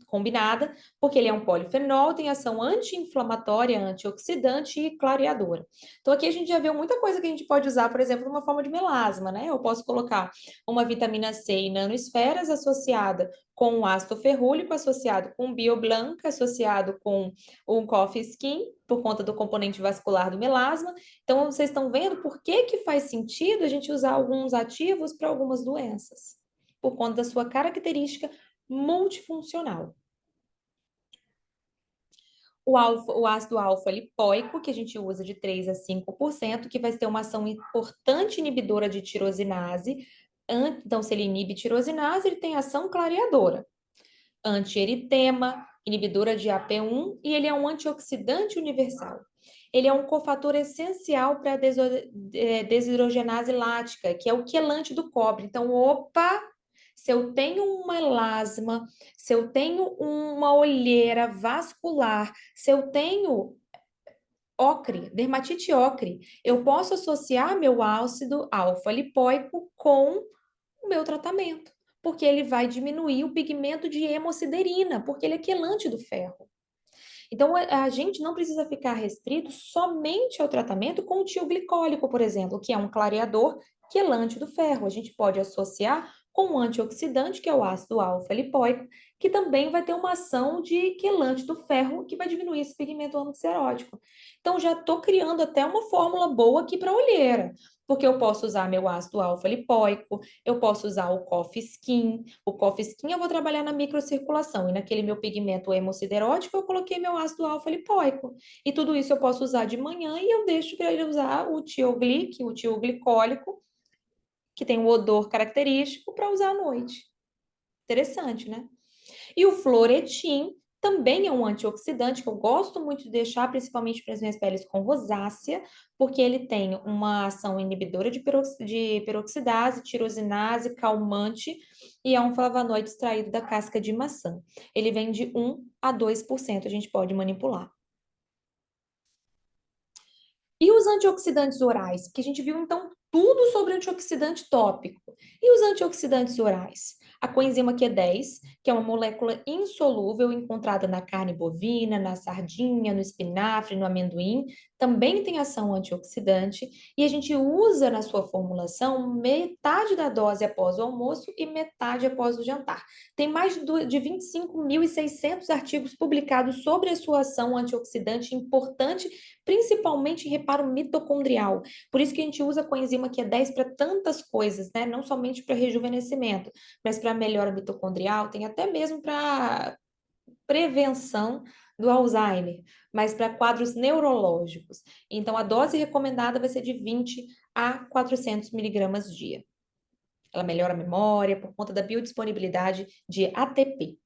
combinada, porque ele é um polifenol, tem ação anti-inflamatória, antioxidante e clareadora. Então, aqui a gente já viu muita coisa que a gente pode usar, por exemplo, numa forma de melasma, né? Eu posso colocar uma vitamina C em nanosferas associada com o ácido ferrúlico, associado com o BioBlanc, associado com o Coffee Skin, por conta do componente vascular do melasma. Então, vocês estão vendo por que que faz sentido a gente usar alguns ativos para algumas doenças, por conta da sua característica multifuncional. O ácido alfa-lipoico, que a gente usa de 3 a 5%, que vai ter uma ação importante inibidora de tirosinase. Então, se ele inibe tirosinase, ele tem ação clareadora. Antieritema, inibidora de AP1, e ele é um antioxidante universal. Ele é um cofator essencial para a desidrogenase lática, que é o quelante do cobre. Então, opa, se eu tenho um melasma, se eu tenho uma olheira vascular, se eu tenho ocre, dermatite ocre, eu posso associar meu ácido alfa-lipoico com o meu tratamento, porque ele vai diminuir o pigmento de hemosiderina, porque ele é quelante do ferro. Então, a gente não precisa ficar restrito somente ao tratamento com o tio glicólico, por exemplo, que é um clareador quelante do ferro. A gente pode associar com um antioxidante, que é o ácido alfa-lipoico, que também vai ter uma ação de quelante do ferro, que vai diminuir esse pigmento âmico-serótico. Então, já estou criando até uma fórmula boa aqui para olheira, porque eu posso usar meu ácido alfa-lipoico, eu posso usar o Coffee Skin. O Coffee Skin eu vou trabalhar na microcirculação, e naquele meu pigmento hemosiderótico eu coloquei meu ácido alfa-lipoico. E tudo isso eu posso usar de manhã e eu deixo para ele usar o tioglic, o tioglicólico, que tem o odor característico, para usar à noite. Interessante, né? E o fluoretin também é um antioxidante que eu gosto muito de deixar, principalmente para as minhas peles com rosácea, porque ele tem uma ação inibidora de peroxidase, tirosinase, calmante e é um flavonoide extraído da casca de maçã. Ele vem de 1 a 2%, a gente pode manipular. E os antioxidantes orais? Porque a gente viu, então, tudo sobre antioxidante tópico. E os antioxidantes orais? A coenzima Q10, que é uma molécula insolúvel encontrada na carne bovina, na sardinha, no espinafre, no amendoim, também tem ação antioxidante e a gente usa na sua formulação metade da dose após o almoço e metade após o jantar. Tem mais de 25.600 artigos publicados sobre a sua ação antioxidante importante, principalmente em reparo mitocondrial. Por isso que a gente usa a coenzima Q10 para tantas coisas, né? Não somente para rejuvenescimento, mas para melhora mitocondrial, tem até mesmo para prevenção do Alzheimer, mas para quadros neurológicos. Então, a dose recomendada vai ser de 20 a 400 miligramas dia. Ela melhora a memória por conta da biodisponibilidade de ATP.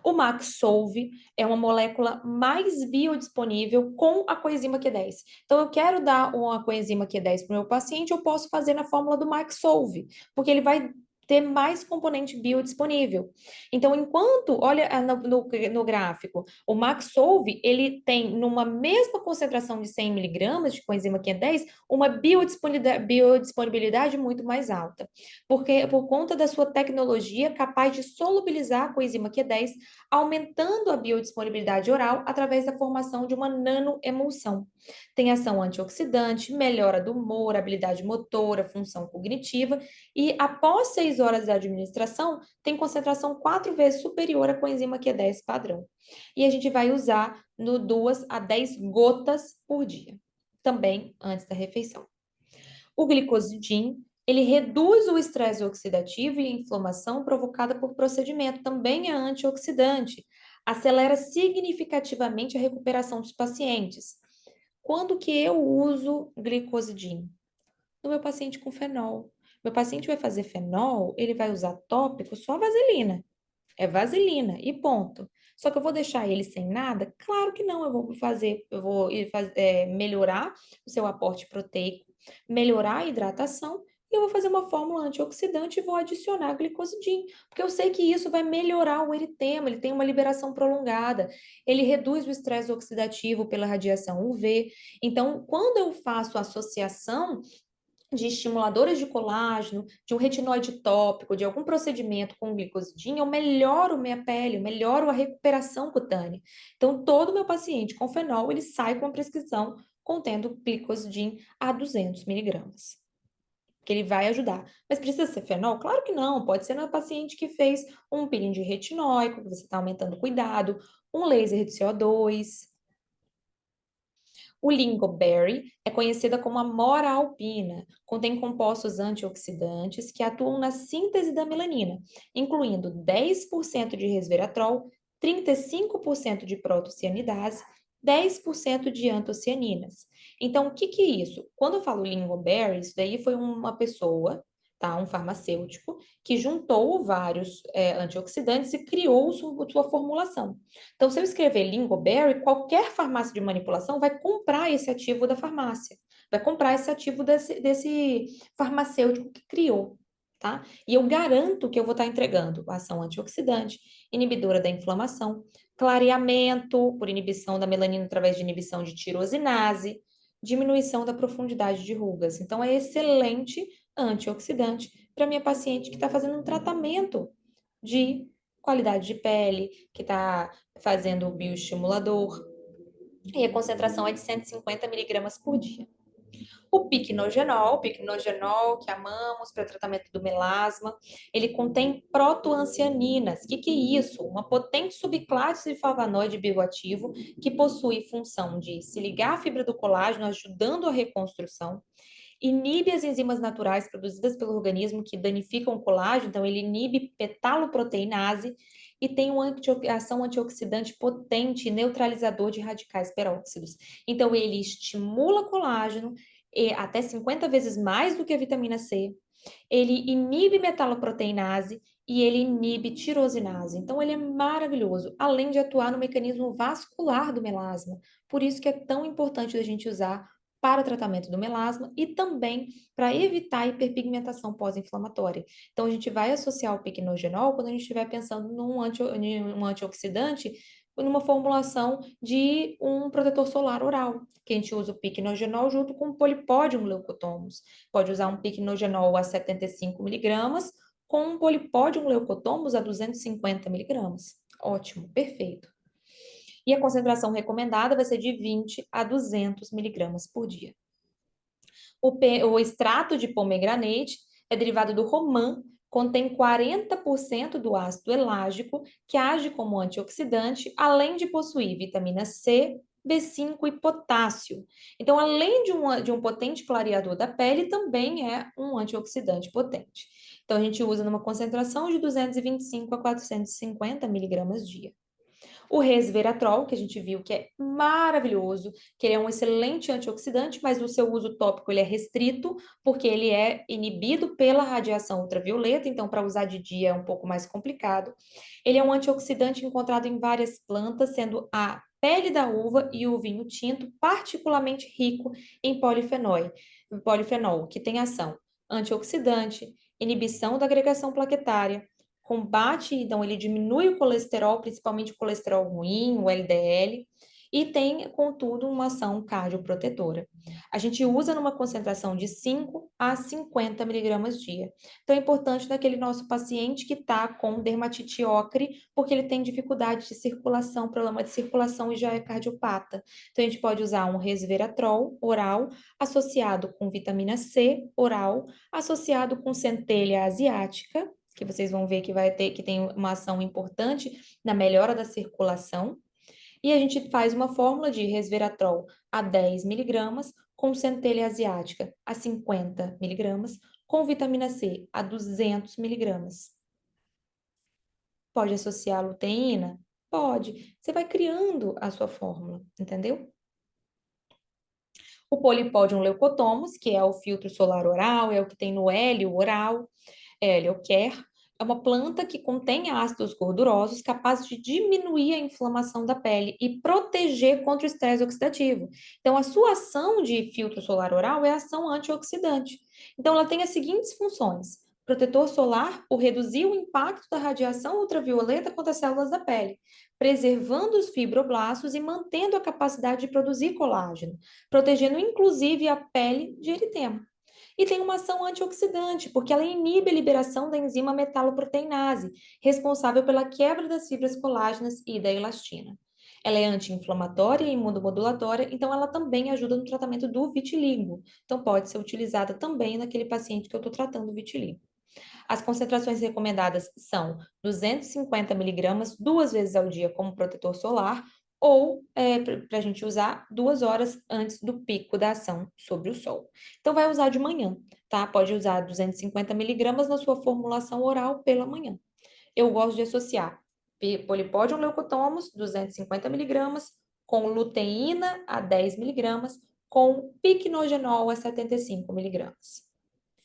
O Maxolve é uma molécula mais biodisponível com a coenzima Q10. Então, eu quero dar uma coenzima Q10 para o meu paciente, eu posso fazer na fórmula do Maxolve, porque ele vai ter mais componente biodisponível. Então, enquanto, olha no gráfico, o Maxolve, ele tem, numa mesma concentração de 100 miligramas de coenzima Q10, uma biodisponibilidade muito mais alta, porque por conta da sua tecnologia capaz de solubilizar a coenzima Q10, aumentando a biodisponibilidade oral através da formação de uma nanoemulsão. Tem ação antioxidante, melhora do humor, habilidade motora, função cognitiva e após 6 horas da administração, tem concentração 4 vezes superior à coenzima Q10 padrão. E a gente vai usar no 2 a 10 gotas por dia, também antes da refeição. O glicosidin, ele reduz o estresse oxidativo e a inflamação provocada por procedimento, também é antioxidante, acelera significativamente a recuperação dos pacientes. Quando que eu uso glicosidin? No meu paciente com fenol. Meu paciente vai fazer fenol, ele vai usar tópico só vaselina. É vaselina e ponto. Só que eu vou deixar ele sem nada? Claro que não. Eu vou melhorar o seu aporte proteico, melhorar a hidratação e eu vou fazer uma fórmula antioxidante e vou adicionar glicosidin, porque eu sei que isso vai melhorar o eritema, ele tem uma liberação prolongada, ele reduz o estresse oxidativo pela radiação UV. Então, quando eu faço associação de estimuladores de colágeno, de um retinóide tópico, de algum procedimento com glicosidin, eu melhoro minha pele, eu melhoro a recuperação cutânea. Então, todo meu paciente com fenol, ele sai com a prescrição contendo glicosidin a 200 miligramas, que ele vai ajudar. Mas precisa ser fenol? Claro que não, pode ser na paciente que fez um peeling de retinóico, que você está aumentando o cuidado, um laser de CO2, o lingoberry é conhecida como a mora alpina, contém compostos antioxidantes que atuam na síntese da melanina, incluindo 10% de resveratrol, 35% de protocianidase, 10% de antocianinas. Então, o que que é isso? Quando eu falo lingoberry, isso daí foi uma pessoa, tá? Um farmacêutico, que juntou vários antioxidantes e criou sua formulação. Então, se eu escrever lingoberry, qualquer farmácia de manipulação vai comprar esse ativo da farmácia, vai comprar esse ativo desse farmacêutico que criou, tá? E eu garanto que eu vou estar entregando ação antioxidante, inibidora da inflamação, clareamento por inibição da melanina através de inibição de tirosinase, diminuição da profundidade de rugas. Então, é excelente antioxidante para minha paciente que está fazendo um tratamento de qualidade de pele, que está fazendo o bioestimulador, e a concentração é de 150 miligramas por dia. O piquenogenol que amamos para tratamento do melasma, ele contém protoancianinas. O que é isso? Uma potente subclasse de flavonoide bioativo que possui função de se ligar à fibra do colágeno, ajudando a reconstrução, inibe as enzimas naturais produzidas pelo organismo que danificam o colágeno, então ele inibe petaloproteinase e tem uma ação antioxidante potente e neutralizador de radicais peróxidos. Então ele estimula colágeno até 50 vezes mais do que a vitamina C. Ele inibe metaloproteinase e ele inibe tirosinase. Então, ele é maravilhoso, além de atuar no mecanismo vascular do melasma. Por isso que é tão importante a gente usar para o tratamento do melasma e também para evitar a hiperpigmentação pós-inflamatória. Então, a gente vai associar o piquenogenol quando a gente estiver pensando num antioxidante, numa formulação de um protetor solar oral, que a gente usa o piquenogenol junto com o polipódium leucotomus. Pode usar um piquenogenol a 75 miligramas com um polipódium leucotomus a 250 miligramas. Ótimo, perfeito. E a concentração recomendada vai ser de 20 a 200 miligramas por dia. O extrato de pomegranate é derivado do romã, contém 40% do ácido elágico, que age como antioxidante, além de possuir vitamina C, B5 e potássio. Então, além de um potente clareador da pele, também é um antioxidante potente. Então, a gente usa numa concentração de 225 a 450 miligramas dia. O resveratrol, que a gente viu que é maravilhoso, que ele é um excelente antioxidante, mas o seu uso tópico ele é restrito, porque ele é inibido pela radiação ultravioleta, então para usar de dia é um pouco mais complicado. Ele é um antioxidante encontrado em várias plantas, sendo a pele da uva e o vinho tinto particularmente rico em polifenol, que tem ação antioxidante, inibição da agregação plaquetária, combate, então ele diminui o colesterol, principalmente o colesterol ruim, o LDL, e tem, contudo, uma ação cardioprotetora. A gente usa numa concentração de 5 a 50 miligramas dia. Então, é importante naquele nosso paciente que está com dermatite ocre, porque ele tem dificuldade de circulação, problema de circulação e já é cardiopata. Então, a gente pode usar um resveratrol oral, associado com vitamina C oral, associado com centelha asiática, que vocês vão ver que tem uma ação importante na melhora da circulação. E a gente faz uma fórmula de resveratrol a 10 miligramas, com centelha asiática a 50 miligramas, com vitamina C a 200 miligramas. Pode associar a luteína? Pode. Você vai criando a sua fórmula, entendeu? O polipódium leucotomus, que é o filtro solar oral, é o que tem no hélio oral, Helioker, é uma planta que contém ácidos gordurosos capazes de diminuir a inflamação da pele e proteger contra o estresse oxidativo. Então, a sua ação de filtro solar oral é ação antioxidante. Então, ela tem as seguintes funções: protetor solar por reduzir o impacto da radiação ultravioleta contra as células da pele, preservando os fibroblastos e mantendo a capacidade de produzir colágeno, protegendo inclusive a pele de eritema. E tem uma ação antioxidante, porque ela inibe a liberação da enzima metaloproteinase, responsável pela quebra das fibras colágenas e da elastina. Ela é anti-inflamatória e imunomodulatória, então ela também ajuda no tratamento do vitiligo. Então pode ser utilizada também naquele paciente que eu estou tratando vitiligo. As concentrações recomendadas são 250 miligramas 2 vezes ao dia como protetor solar, ou para a gente usar 2 horas antes do pico da ação sobre o sol. Então, vai usar de manhã, tá? Pode usar 250 miligramas na sua formulação oral pela manhã. Eu gosto de associar polipódium leucotomus, 250 miligramas, com luteína a 10 miligramas, com piquenogenol a 75 miligramas.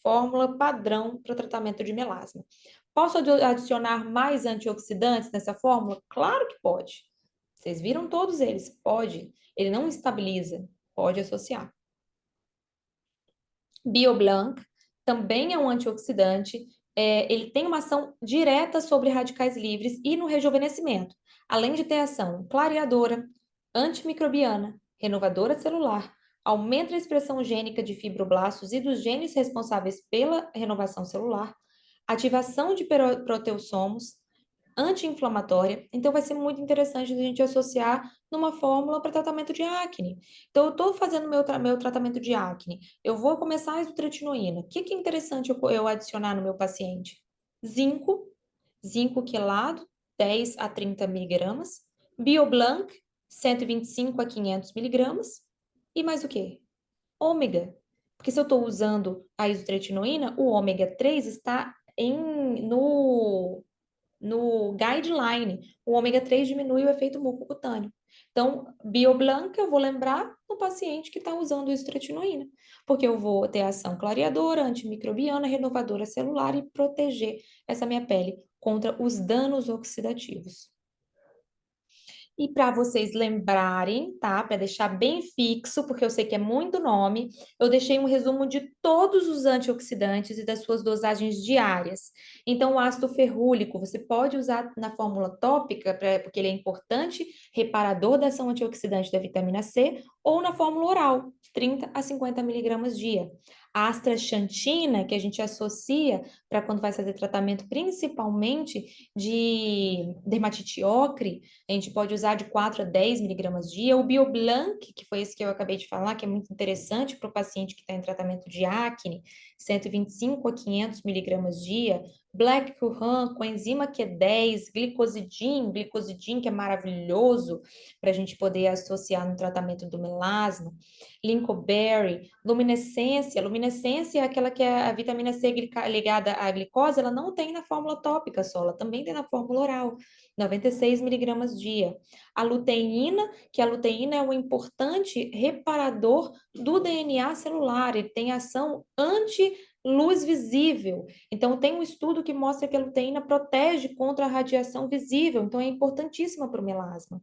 Fórmula padrão para tratamento de melasma. Posso adicionar mais antioxidantes nessa fórmula? Claro que pode. Vocês viram todos eles? Pode. Ele não estabiliza, pode associar. BioBlanc também é um antioxidante. Ele tem uma ação direta sobre radicais livres e no rejuvenescimento, além de ter ação clareadora, antimicrobiana, renovadora celular, aumenta a expressão gênica de fibroblastos e dos genes responsáveis pela renovação celular, ativação de proteossomos, anti-inflamatória, então vai ser muito interessante a gente associar numa fórmula para tratamento de acne. Então, eu estou fazendo meu tratamento de acne, eu vou começar a isotretinoína. O que que é interessante eu adicionar no meu paciente? Zinco, zinco quelado, 10 a 30 miligramas, Bioblanc, 125 a 500 miligramas, e mais o quê? Ômega. Porque se eu estou usando a isotretinoína, o ômega 3 está no guideline. O ômega 3 diminui o efeito mucocutâneo. Então, Bioblanca, eu vou lembrar no paciente que está usando isotretinoína, porque eu vou ter ação clareadora, antimicrobiana, renovadora celular e proteger essa minha pele contra os danos oxidativos. E para vocês lembrarem, tá? Para deixar bem fixo, porque eu sei que é muito nome, eu deixei um resumo de todos os antioxidantes e das suas dosagens diárias. Então, o ácido ferrúlico você pode usar na fórmula tópica, porque ele é importante, reparador da ação antioxidante da vitamina C, ou na fórmula oral, 30 a 50 miligramas dia. A astaxantina, que a gente associa para quando vai fazer tratamento principalmente de dermatite ocre, a gente pode usar de 4 a 10 miligramas dia. O Bioblanc, que foi esse que eu acabei de falar, que é muito interessante para o paciente que está em tratamento de acne, 125 a 500 miligramas dia. Black Currant, coenzima Q10, glicosidin, que é maravilhoso para a gente poder associar no tratamento do melasma. Lincolberry, luminescência. Luminescência é aquela que é a vitamina C ligada à glicose, ela não tem na fórmula tópica só, ela também tem na fórmula oral. 96 miligramas dia. A luteína, que a luteína é um importante reparador do DNA celular, ele tem ação anti-luz visível. Então, tem um estudo que mostra que a luteína protege contra a radiação visível, então é importantíssima para o melasma.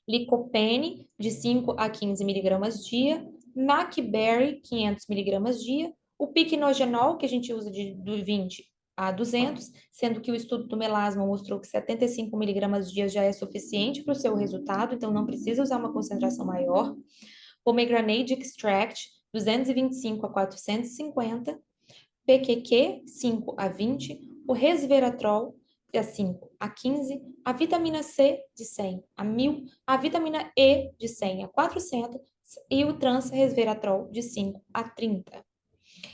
Licopene, de 5 a 15 miligramas dia. Macberry, 500 miligramas dia. O piquenogenol, que a gente usa de 20 a 200, sendo que o estudo do melasma mostrou que 75 miligramas dia já é suficiente para o seu resultado, então não precisa usar uma concentração maior. Pomegranate Extract, 225 a 450. PQQ, 5 a 20. O resveratrol, de 5 a 15. A vitamina C, de 100 a 1000. A vitamina E, de 100 a 400. E o transresveratrol, de 5 a 30.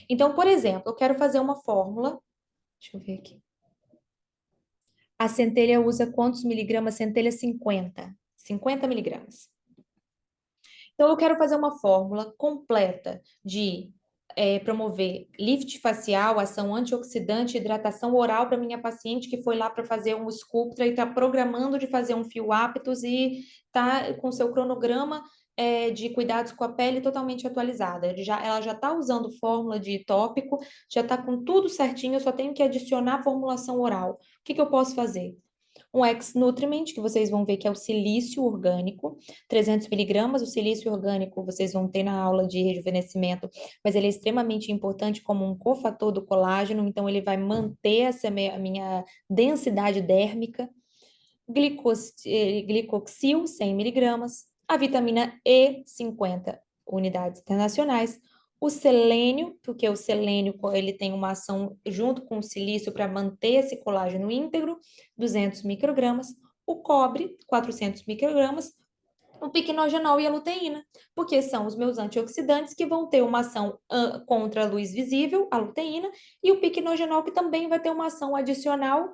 Então, por exemplo, eu quero fazer uma fórmula. Deixa eu ver aqui. A centelha usa quantos miligramas? Centelha 50. 50 miligramas. Então, eu quero fazer uma fórmula completa de promover lift facial, ação antioxidante, hidratação oral para minha paciente que foi lá para fazer um Sculptra e está programando de fazer um fio Aptus e está com seu cronograma de cuidados com a pele totalmente atualizada. Ela já está usando fórmula de tópico, já está com tudo certinho, eu só tenho que adicionar formulação oral. O que que eu posso fazer? Um ex-nutriment, que vocês vão ver que é o silício orgânico, 300 miligramas. O silício orgânico vocês vão ter na aula de rejuvenescimento, mas ele é extremamente importante como um cofator do colágeno, então ele vai manter a minha densidade dérmica. Glicoxil, 100 miligramas. A vitamina E, 50 unidades internacionais. O selênio, porque o selênio ele tem uma ação junto com o silício para manter esse colágeno íntegro, 200 microgramas. O cobre, 400 microgramas. O piquenogenol e a luteína, porque são os meus antioxidantes que vão ter uma ação contra a luz visível, a luteína, e o piquenogenol que também vai ter uma ação adicional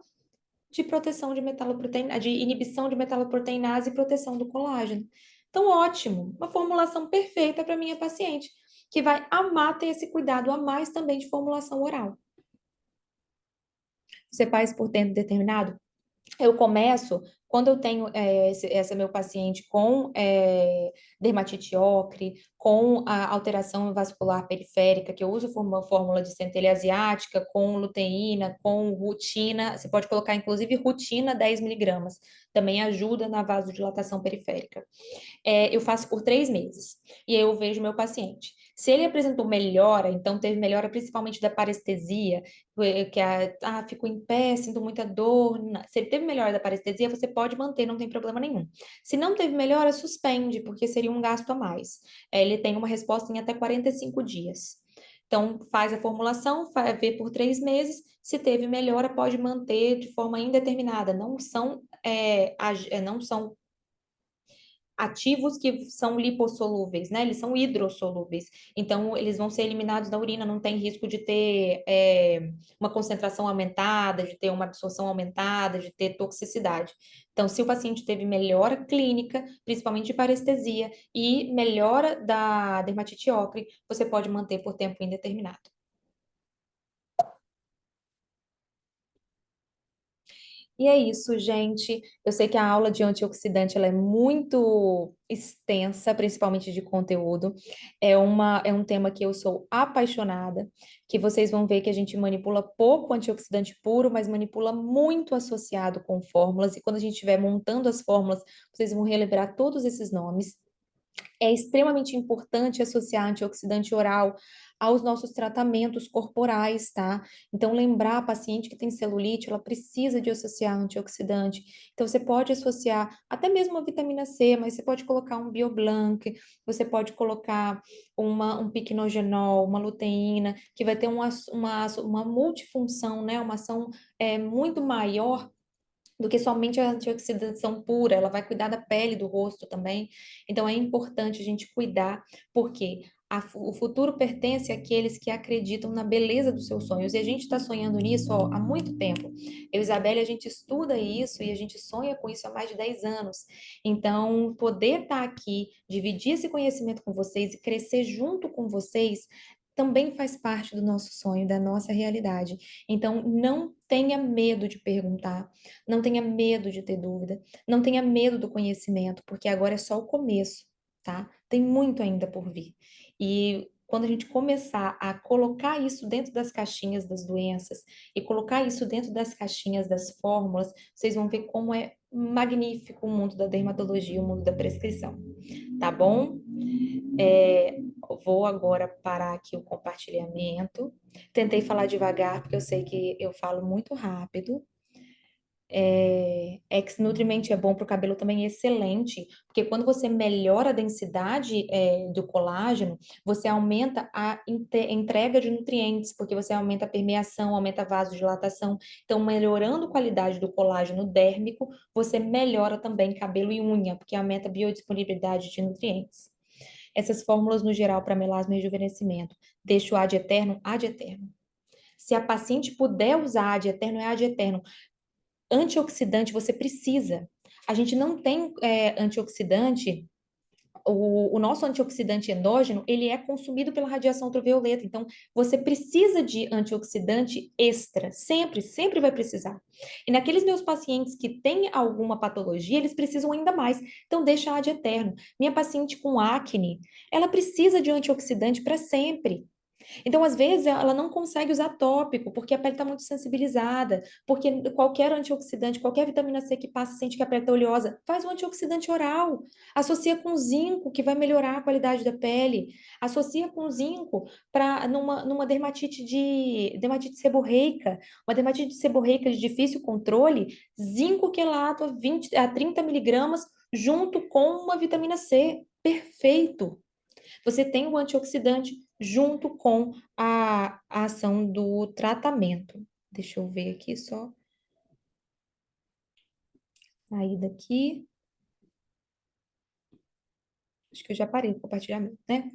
de proteção de metaloproteína, de inibição de metaloproteinase e proteção do colágeno. Então, ótimo, uma formulação perfeita para minha paciente, que vai amar ter esse cuidado a mais também de formulação oral. Você faz por tempo determinado? Eu começo, quando eu tenho esse meu paciente com dermatite ocre, com a alteração vascular periférica, que eu uso uma fórmula de centelha asiática, com luteína, com rutina, você pode colocar inclusive rutina 10 miligramas, também ajuda na vasodilatação periférica. Eu faço por 3 meses, e aí eu vejo meu paciente. Se ele apresentou melhora, então teve melhora principalmente da parestesia, fico em pé, sinto muita dor. Se ele teve melhora da parestesia, você pode manter, não tem problema nenhum. Se não teve melhora, suspende, porque seria um gasto a mais. Ele tem uma resposta em até 45 dias. Então, faz a formulação, vê por 3 meses, se teve melhora, pode manter de forma indeterminada. Não são ativos que são lipossolúveis, né? Eles são hidrossolúveis. Então, eles vão ser eliminados da urina, não tem risco de ter uma concentração aumentada, de ter uma absorção aumentada, de ter toxicidade. Então, se o paciente teve melhora clínica, principalmente de parestesia, e melhora da dermatite ocre, você pode manter por tempo indeterminado. E é isso, gente. Eu sei que a aula de antioxidante ela é muito extensa, principalmente de conteúdo. É um tema que eu sou apaixonada, que vocês vão ver que a gente manipula pouco antioxidante puro, mas manipula muito associado com fórmulas. E quando a gente estiver montando as fórmulas, vocês vão relembrar todos esses nomes. É extremamente importante associar antioxidante oral aos nossos tratamentos corporais, tá? Então, lembrar a paciente que tem celulite, ela precisa de associar antioxidante. Então, você pode associar até mesmo a vitamina C, mas você pode colocar um Bioblanc, você pode colocar um piquenogenol, uma luteína, que vai ter uma multifunção, né? Uma ação muito maior do que somente a antioxidação pura, ela vai cuidar da pele do rosto também. Então é importante a gente cuidar, porque o futuro pertence àqueles que acreditam na beleza dos seus sonhos. E a gente está sonhando nisso, ó, há muito tempo. Eu e Isabelle, a gente estuda isso e a gente sonha com isso há mais de 10 anos. Então, poder estar aqui, dividir esse conhecimento com vocês e crescer junto com vocês também faz parte do nosso sonho, da nossa realidade. Então, não tenha medo de perguntar, não tenha medo de ter dúvida, não tenha medo do conhecimento, porque agora é só o começo, tá? Tem muito ainda por vir. E quando a gente começar a colocar isso dentro das caixinhas das doenças e colocar isso dentro das caixinhas das fórmulas, vocês vão ver como é magnífico o mundo da dermatologia, o mundo da prescrição, tá bom? Vou agora parar aqui o compartilhamento. Tentei falar devagar, porque eu sei que eu falo muito rápido. Ex-nutriment é bom para o cabelo também, é excelente, porque quando você melhora a densidade do colágeno, você aumenta a entrega de nutrientes, porque você aumenta a permeação, aumenta a vasodilatação. Então, melhorando a qualidade do colágeno dérmico, você melhora também cabelo e unha, porque aumenta a biodisponibilidade de nutrientes. Essas fórmulas, no geral, para melasma e rejuvenescimento, deixa o ad eterno ad eterno. Se a paciente puder usar ad eterno, é ad eterno. Antioxidante você precisa. A gente não tem antioxidante. O nosso antioxidante endógeno, ele é consumido pela radiação ultravioleta. Então, você precisa de antioxidante extra. Sempre, sempre vai precisar. E naqueles meus pacientes que têm alguma patologia, eles precisam ainda mais. Então, deixa a ad eterno. Minha paciente com acne, ela precisa de antioxidante para sempre. Então, às vezes, ela não consegue usar tópico, porque a pele está muito sensibilizada, porque qualquer antioxidante, qualquer vitamina C que passa, sente que a pele está oleosa, faz um antioxidante oral. Associa com zinco, que vai melhorar a qualidade da pele. Associa com zinco para numa dermatite seborreica, uma dermatite seborreica de difícil controle, zinco quelato a 30 miligramas junto com uma vitamina C. Perfeito. Você tem o antioxidante junto com a ação do tratamento. Deixa eu ver aqui só. Sair daqui. Acho que eu já parei o compartilhamento, né?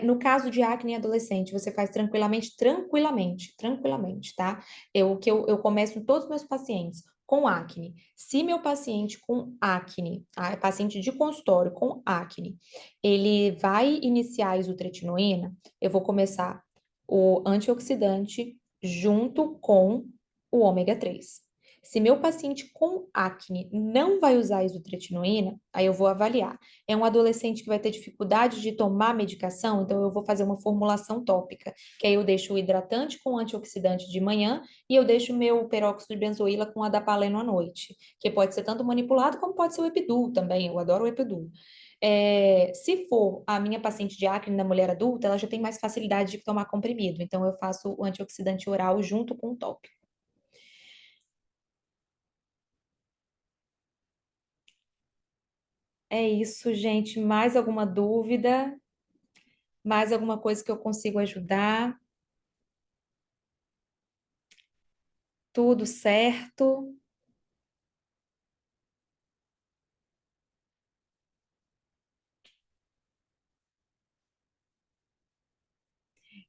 No caso de acne em adolescente, você faz tranquilamente, tranquilamente, tranquilamente, tá? Eu começo em todos os meus pacientes com acne. Se meu paciente com acne, paciente de consultório com acne, ele vai iniciar a isotretinoína, eu vou começar o antioxidante junto com o ômega 3. Se meu paciente com acne não vai usar isotretinoína, aí eu vou avaliar. É um adolescente que vai ter dificuldade de tomar medicação, então eu vou fazer uma formulação tópica, que aí eu deixo o hidratante com antioxidante de manhã e eu deixo o meu peróxido de benzoíla com adapaleno à noite, que pode ser tanto manipulado como pode ser o Epiduo também, eu adoro o Epiduo. Se for a minha paciente de acne na mulher adulta, ela já tem mais facilidade de tomar comprimido, então eu faço o antioxidante oral junto com o tópico. É isso, gente. Mais alguma dúvida? Mais alguma coisa que eu consigo ajudar? Tudo certo?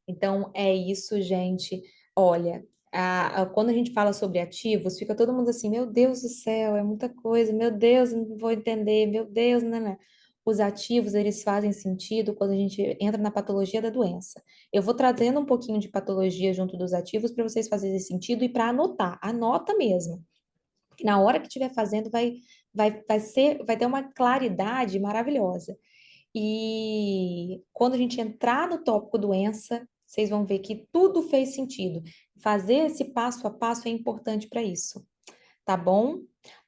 Então, é isso, gente. Olha, quando a gente fala sobre ativos, fica todo mundo assim, meu Deus do céu, é muita coisa, meu Deus, não vou entender, meu Deus, né? Os ativos, eles fazem sentido quando a gente entra na patologia da doença. Eu vou trazendo um pouquinho de patologia junto dos ativos para vocês fazerem sentido e para anotar. Anota mesmo. Que na hora que estiver fazendo, vai ter uma claridade maravilhosa. E quando a gente entrar no tópico doença, vocês vão ver que tudo fez sentido. Fazer esse passo a passo é importante para isso, tá bom?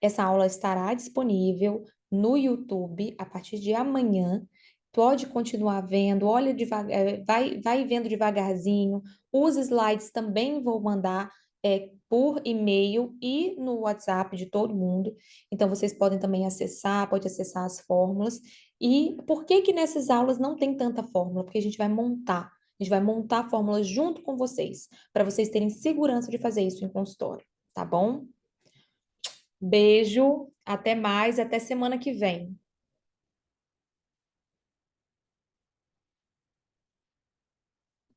Essa aula estará disponível no YouTube a partir de amanhã. Pode continuar vendo, olha devagar, vai vendo devagarzinho. Os slides também vou mandar por e-mail e no WhatsApp de todo mundo. Então vocês podem também acessar, pode acessar as fórmulas. E por que que nessas aulas não tem tanta fórmula? Porque a gente vai montar. A gente vai montar a fórmula junto com vocês, para vocês terem segurança de fazer isso em consultório, tá bom? Beijo, até mais, até semana que vem.